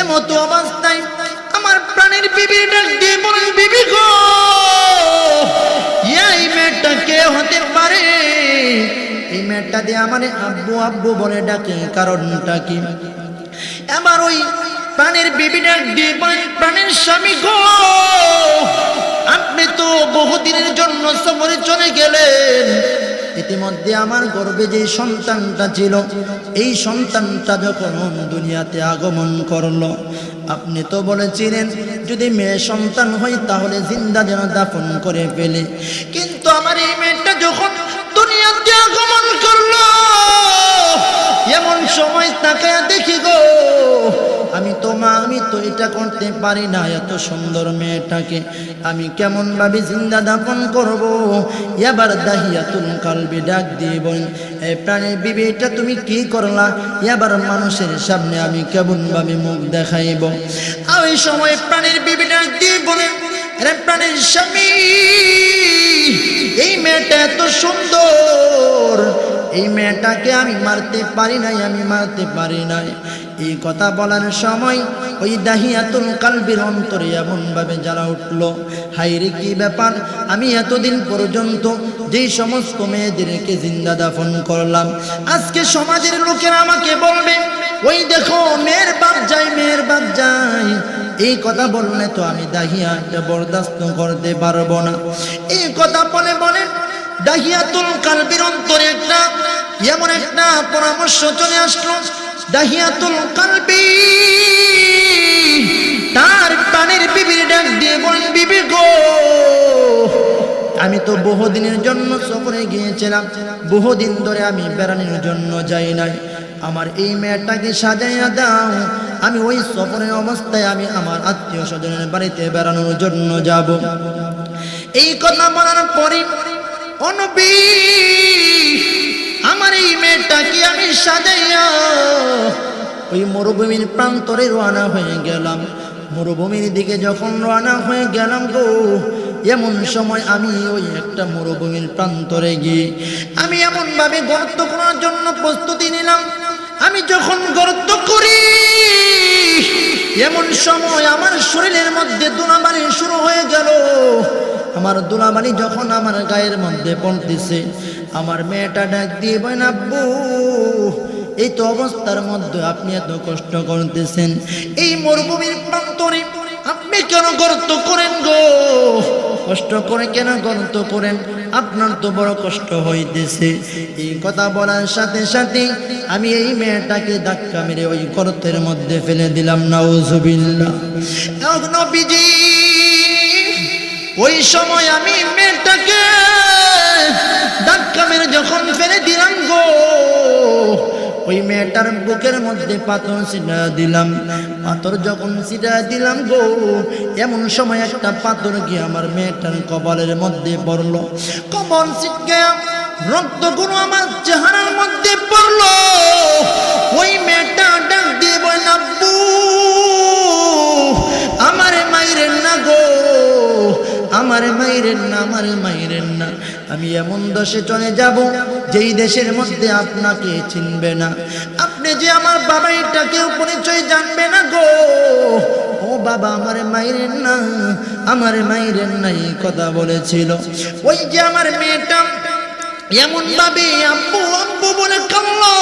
এমতো অবস্থায় আমার প্রাণের বিবি ডাক দিয়ে বলেন বিবি গো এই মেয়েটা কে হতে পারে? এই মেয়েটা দিয়ে আমারে আব্বু আব্বু বলে ডাকে কারণটা কি? এবার ওই প্রাণের বিবি ডাক দিয়ে বলেন প্রাণের স্বামী গো আপনি তো বহুদিনের জন্য সফরে চলে গেলেন, ইতিমধ্যে আমার গর্ভে যে সন্তানটা ছিল এই সন্তানটা যখন দুনিয়াতে আগমন করলো আপনি তো বলেছিলেন যদি মেয়ে সন্তান হয় তাহলে জিন্দা যেন দাফন করে ফেলে, কিন্তু আমার এই মেয়েটা যখন দুনিয়াতে আগমন করলো এমন সময় তাকায়া দেখি গো আমি তো এটা করতে পারি না। এত সুন্দর মেয়েটাকে আমি কেমন ভাবে জিন্দা দাফন করব? এবার দাহিয়াতুল কালবি ডাক দিয়ে বলেন এই প্রাণের বিবি এটা তুমি কি করলা? এবার মানুষের সামনে আমি কেমন ভাবে মুখ দেখাইব? আর ওই সময় প্রাণের বিবি ডাক দিয়ে বলেন আরে প্রাণের স্বামী এই মেয়েটা এত সুন্দর, এই মেয়েটাকে আমি মারতে পারি নাই, আমি মারতে পারি নাই। এই কথা বলার সময় ওই দাহিয়াতুল কালবির অন্তরে এমন ভাবে জ্বালা উঠলো হায়রে কি ব্যাপার, আমি এতদিন পর্যন্ত যেই সমস্ত মেয়েদেরকে জিন্দা দাফন করলাম আজকে সমাজের লোকেরা আমাকে বলবে ওই দেখো মেয়ের বাপ যায়, মেয়ের বাপ যায়। এই কথা বললে তো আমি দাহিয়াটা বরদাস্ত করতে পারবো না। এই কথা বলে বলে দাহিয়াতুল কালবির অন্তরে একটা এমন একটা পরামর্শ চলে আসলো। দাহিয়াতুল কালবি তার পানির বিবির ডাক দিয়ে বলেন, বিবি গো, আমি তো বহুদিনের জন্য সফরে গিয়েছিলাম, বহুদিন ধরে আমি বেড়ানোর জন্য যাই নাই, আমার এই মেয়েটাকে সাজাইয়া দাও, আমি ওই সফরের অবস্থায় আমি আমার আত্মীয় স্বজনের বাড়িতে বেড়ানোর জন্য যাব। এই কথা বলার পরে ও নবী, আমার এই মেয়েটাকে আমি সাজাইয়া ওই মরুভূমির প্রান্তরে রওনা হয়ে গেলাম। মরুভূমির দিকে যখন রওনা হয়ে গেলাম গো, এমন সময় আমি ওই একটা মরুভূমির প্রান্তরে গিয়ে আমি এমন ভাবে গর্ত করার জন্য প্রস্তুতি নিলাম। আমি যখন গর্ত করি, এমন সময় আমার শরীরের মধ্যে ধুলাবালি শুরু হয়ে গেল। আমার ধুলাবালি যখন আমার গায়ের মধ্যে পড়তেছে, আমার মেয়েটা ডাক দিয়ে বলেন, আব্বু, এই তো অবস্থার মধ্যে আপনি এত কষ্ট করতেছেন, এই মরুভূমির প্রান্তরে আপনি কেন গর্ত করেন গো? কষ্ট করে কেন গর্ত করেন? আপনার তো বড় কষ্ট হইতেছে। এই কথা বলার সাথে সাথে আমি এই মেয়েটাকে ধাক্কা মেরে ওই গর্তের মধ্যে ফেলে দিলাম। নাউজুবিল্লাহ। নবীজি, ওই সময় আমি মেয়েটাকে ধাক্কা মেরে যখন ফেলে দিলাম গো, ওই মেয়েটার বুকের মধ্যে পাথর ছিটা দিলাম। পাথর যখন ছিটা দিলাম গো, এমন সময় একটা পাথর গিয়ে আমার মেয়েটার কপালের মধ্যে পড়লো। কপাল ছিটকে রক্তগুলো আমার চেহারার মধ্যে পড়লো। ওই মেয়েটা ডাক দিয়ে বলেন, আব্বু, আমারে মাইরেন না গো, আমারে মাইরেন না, আমারে মাইরেন না। আমি এমন দেশে চলে যাব যেই দেশের মধ্যে আপনাকে চিনবে না, আপনি যে আমার বাবা এটা কেউ পরিচয় জানবে না গো। ও বাবা, আমারে মাইরেন না, আমারে মাইরেন না, এই কথা বলেছিল। ওই যে আমার মেয়েটা এমন ভাবে আব্বু আব্বু বলে কাঁদলো,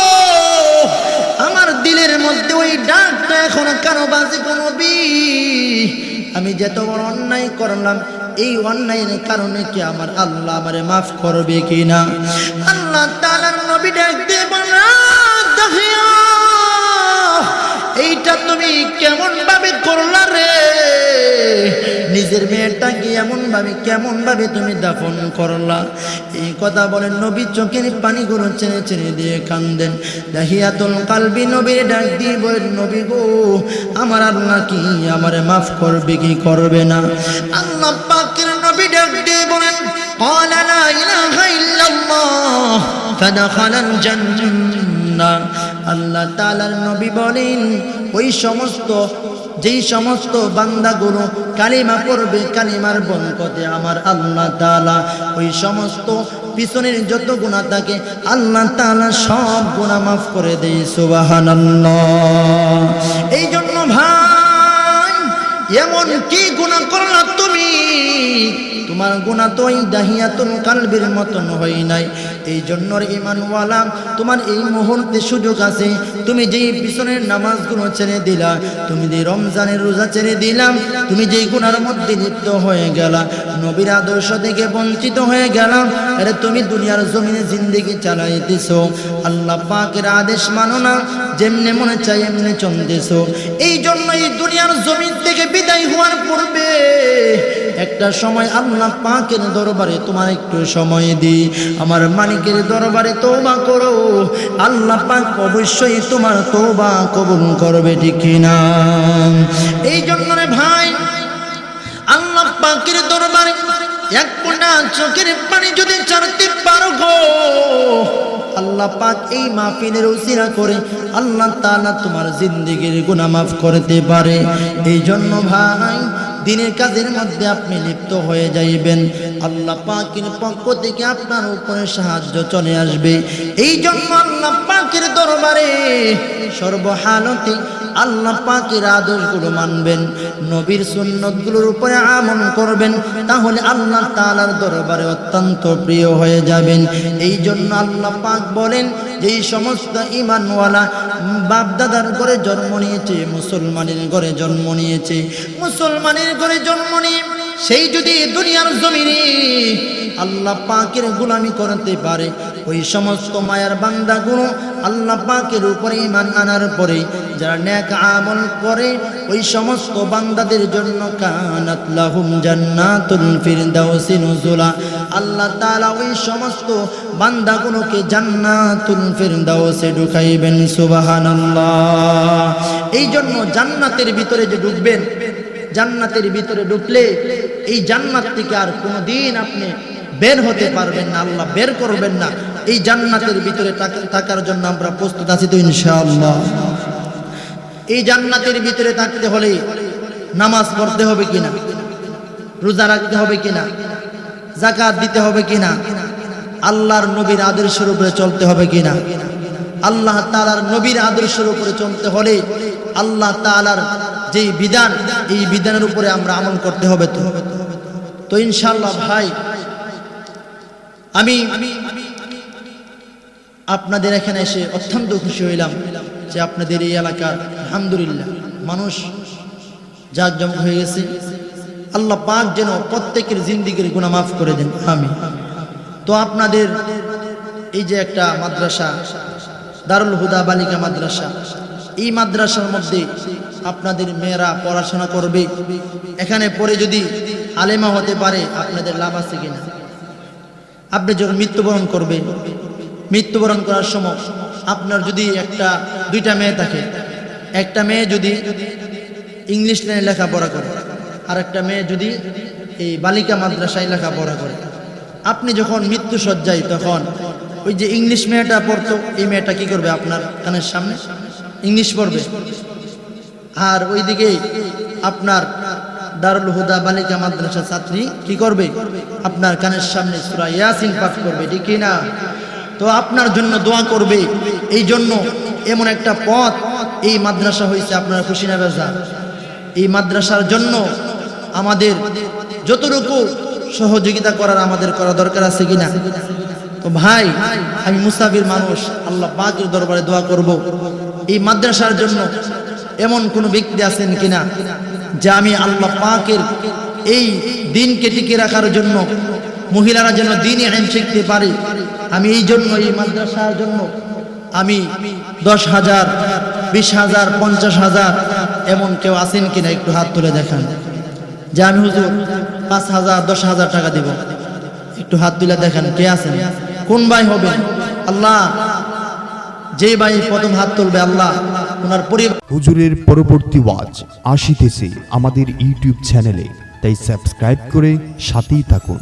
আমার দিলের মধ্যে ওই ডাকটা এখন কেন বাজে গো নবী? আমি যত বড় অন্যায় করলাম, এই অন্যায়ের কারণে কি আমার আল্লাহ আমারে মাফ করবে কিনা? আল্লাহ তাআলার নবী ডাক দিয়ে বলেন, দাহিয়া, এইটা তুমি কেমন ভাবে করলা রে? নিজের মেয়েটাকে কেমন ভাবে তুমি দাফন করলা? এই কথা বলেন নবী চোখের পানিগুলো ছেড়ে ছেড়ে দিয়ে কান্দেন। দাহিয়াতুল কালবি নবীর ডাক দিয়ে বলেন, নবী গো, আমার আল্লাহ কি আমারে মাফ করবে কি করবে না? আল্লাহ পাকের নবী ডাক দিয়ে বলেন, ক্বালা লা ইলাহা ইল্লাল্লাহ ফাদাখালাল জান্নাহ। আল্লাহ তাআলার নবী বলেন, ওই যেই সমস্ত বান্দাগুলো কালিমা পড়বে, কালিমার বরকতে আমার আল্লাহ তাআলা ওই সমস্ত পিছনের যত গুনাহ থাকে আল্লাহ তাআলা সব গুনাহ মাফ করে দেয়। সুবহানাল্লাহ। এই জন্য ভাই, এমন কি গুনাহ করলা তুমি? তোমার গুনাহ তো এই দাহিয়াতুল কালবির মতন হয় নাই। এই জন্য ঈমানওয়ালা, তোমার এই মুহূর্তে সুযোগ আছে। তুমি যেই পিছনের নামাজগুলো ছেড়ে দিলা, তুমি যে রমজানের রোজা ছেড়ে দিলাম, তুমি যেই গুনার মধ্যে লিপ্ত হয়ে গেলা, নবীর আদর্শ থেকে বঞ্চিত হয়ে গেলাম, আরে তুমি দুনিয়ার জমিনে জিন্দেগি চালাইতেছো, আল্লাহ পাকের আদেশ মানো না, যেমনে মনে চাই এমনি চলতেছো। এই জন্য এই দুনিয়ার জমিন থেকে বিদায় হওয়ার পূর্বে একটা সময় আল্লাহ পাকের দরবারে তোমার একটু সময় দি, আমার মালিকের দরবারে তওবা করো, আল্লাহ পাক অবশ্যই তোমার তওবা কবুল করবে, ঠিক কিনা? এই জন্য রে ভাই, আল্লাহ পাকের দরবারে এক ফোঁটা চোখের পানি যদি ছাড়তে পারো গো, আল্লাহ পাক এই মাহফিলের উসিলা করে আল্লাহ তাআলা তোমার জিন্দেগির গুনাহ মাফ করতে পারে। এই জন্য ভাই, দিনের কাজের মধ্যে আপনি লিপ্ত হয়ে যাইবেন, আল্লাহ পাকের পক্ষ থেকে আপনার উপরে সাহায্য চলে আসবে। এই জন্য আল্লাহ পাকের দরবারে সর্বহালতে আল্লাহ পাকের আদেশগুলো মানবেন, নবীর সুন্নতগুলোর উপরে আমল করবেন, তাহলে আল্লাহ তাআলার দরবারে অত্যন্ত প্রিয় হয়ে যাবেন। এই জন্য আল্লাহ পাক বলেন, যেই সমস্ত ঈমানওয়ালা বাপদাদার ঘরে জন্ম নিয়েছে, মুসলমানের ঘরে জন্ম নিয়েছে, মুসলমানের ঘরে জন্ম নিয়ে সেই যদি দুনিয়ার জমিনে আল্লাহ পাকের গোলামি করতে পারে, ওই সমস্ত মায়ার বান্দাগুলো আল্লাহ পাকের উপরে ঈমান আনার পরে যারা নেক আমল করে, ওই সমস্ত বান্দাদের জন্য কানাত লাহুম জান্নাতুল ফিরদাউসি নুজুলা, আল্লাহ তাআলা ওই সমস্ত বান্দাগুলোকে জান্নাতুল ফিরদাউসে ঢুকাইবেন। সুবহানাল্লাহ। এই জন্য জান্নাতের ভিতরে যে ঢুকবেন, জান্নাতের ভিতরে ঢুকলে এই জান্নাত থেকে আর কোনোদিন আপনি বের হতে পারবেন না, আল্লাহ বের করবেন না। এই জান্নাতের ভিতরে থাকার জন্য আমরা প্রস্তুত আছি তো ইনশাআল্লাহ। এই জান্নাতের ভিতরে থাকতে হলে নামাজ পড়তে হবে কিনা, রোজা রাখতে হবে কিনা, যাকাত দিতে হবে কিনা, আল্লাহর নবীর আদর্শের উপরে চলতে হবে কিনা। আল্লাহ তাআলার নবীর আদর্শের উপরে চলতে হলে আল্লাহ তাআলার যেই বিধান, এই বিধানের উপরে আমরা আমল করতে হবে। তো ইনশাআল্লাহ ভাই, আমি আপনাদের এখানে এসে অত্যন্ত খুশি হইলাম যে আপনাদের এই এলাকার আলহামদুলিল্লাহ মানুষ জাঁকজমক হয়ে গেছে। আল্লাহ পাক যেন প্রত্যেকের জিন্দেগির গুনাহ মাফ করে দেন, আমিন। তো আপনাদের এই যে একটা মাদ্রাসা, দারুল হুদা বালিকা মাদ্রাসা, এই মাদ্রাসার মধ্যে আপনাদের মেয়েরা পড়াশোনা করবে, এখানে পড়ে যদি আলেমা হতে পারে আপনাদের লাভ আছে কিনা। আপনি যখন মৃত্যুবরণ করবেন, মৃত্যুবরণ করার সময় আপনার যদি দুইটা মেয়ে থাকে, একটা মেয়ে যদি ইংলিশ লাইনে লেখাপড়া করে আর একটা মেয়ে যদি এই বালিকা মাদ্রাসায় লেখাপড়া করে, আপনি যখন মৃত্যু সজ্জায় তখন ওই যে ইংলিশ মেয়েটা পড়তো, এই মেয়েটা কি করবে? আপনার কানের সামনে ইংলিশ পড়বে, আর ওইদিকে আপনার দারুল হুদা বালিকা মাদ্রাসা ছাত্রী কি করবে? আপনার কানের সামনে সূরা ইয়াসিন পাঠ করবে, ঠিক কি না? তো আপনার জন্য দোয়া করবে। এই জন্য এমন একটা পথ এই মাদ্রাসা হয়েছে, আপনারা খুশি না বেজার? এই মাদ্রাসার জন্য আমাদের যতটুকু সহযোগিতা করার আমাদের করা দরকার আছে কিনা। তো ভাই, আমি মুসাফির মানুষ, আল্লাহ পাকের দরবারে দোয়া করব এই মাদ্রাসার জন্য এমন কোন ব্যক্তি আছেন কিনা যে আমি আল্লাহ পাকের এই দিনকে টিকে রাখার জন্য, মহিলারা যেন দ্বীনি ইলম শিখতে পারে, আমি এই জন্য এই মাদ্রাসার জন্য আমি 10,000, 20,000, 50,000 এমন কেউ আছেন কিনা? একটু হাত তুলে দেখান যে আমি হুজুর 5,000, 10,000 টাকা দেব। একটু হাত তুলে দেখান কে আছেন, কোন ভাই হবেন? আল্লাহ, যে ভাই প্রথম হাত তুলবে আল্লাহ ওনার পরিবার। হুজুরের পরবর্তী ওয়াজ আসিতেছে আমাদের ইউটিউব চ্যানেলে, তাই সাবস্ক্রাইব করে সাথেই থাকুন।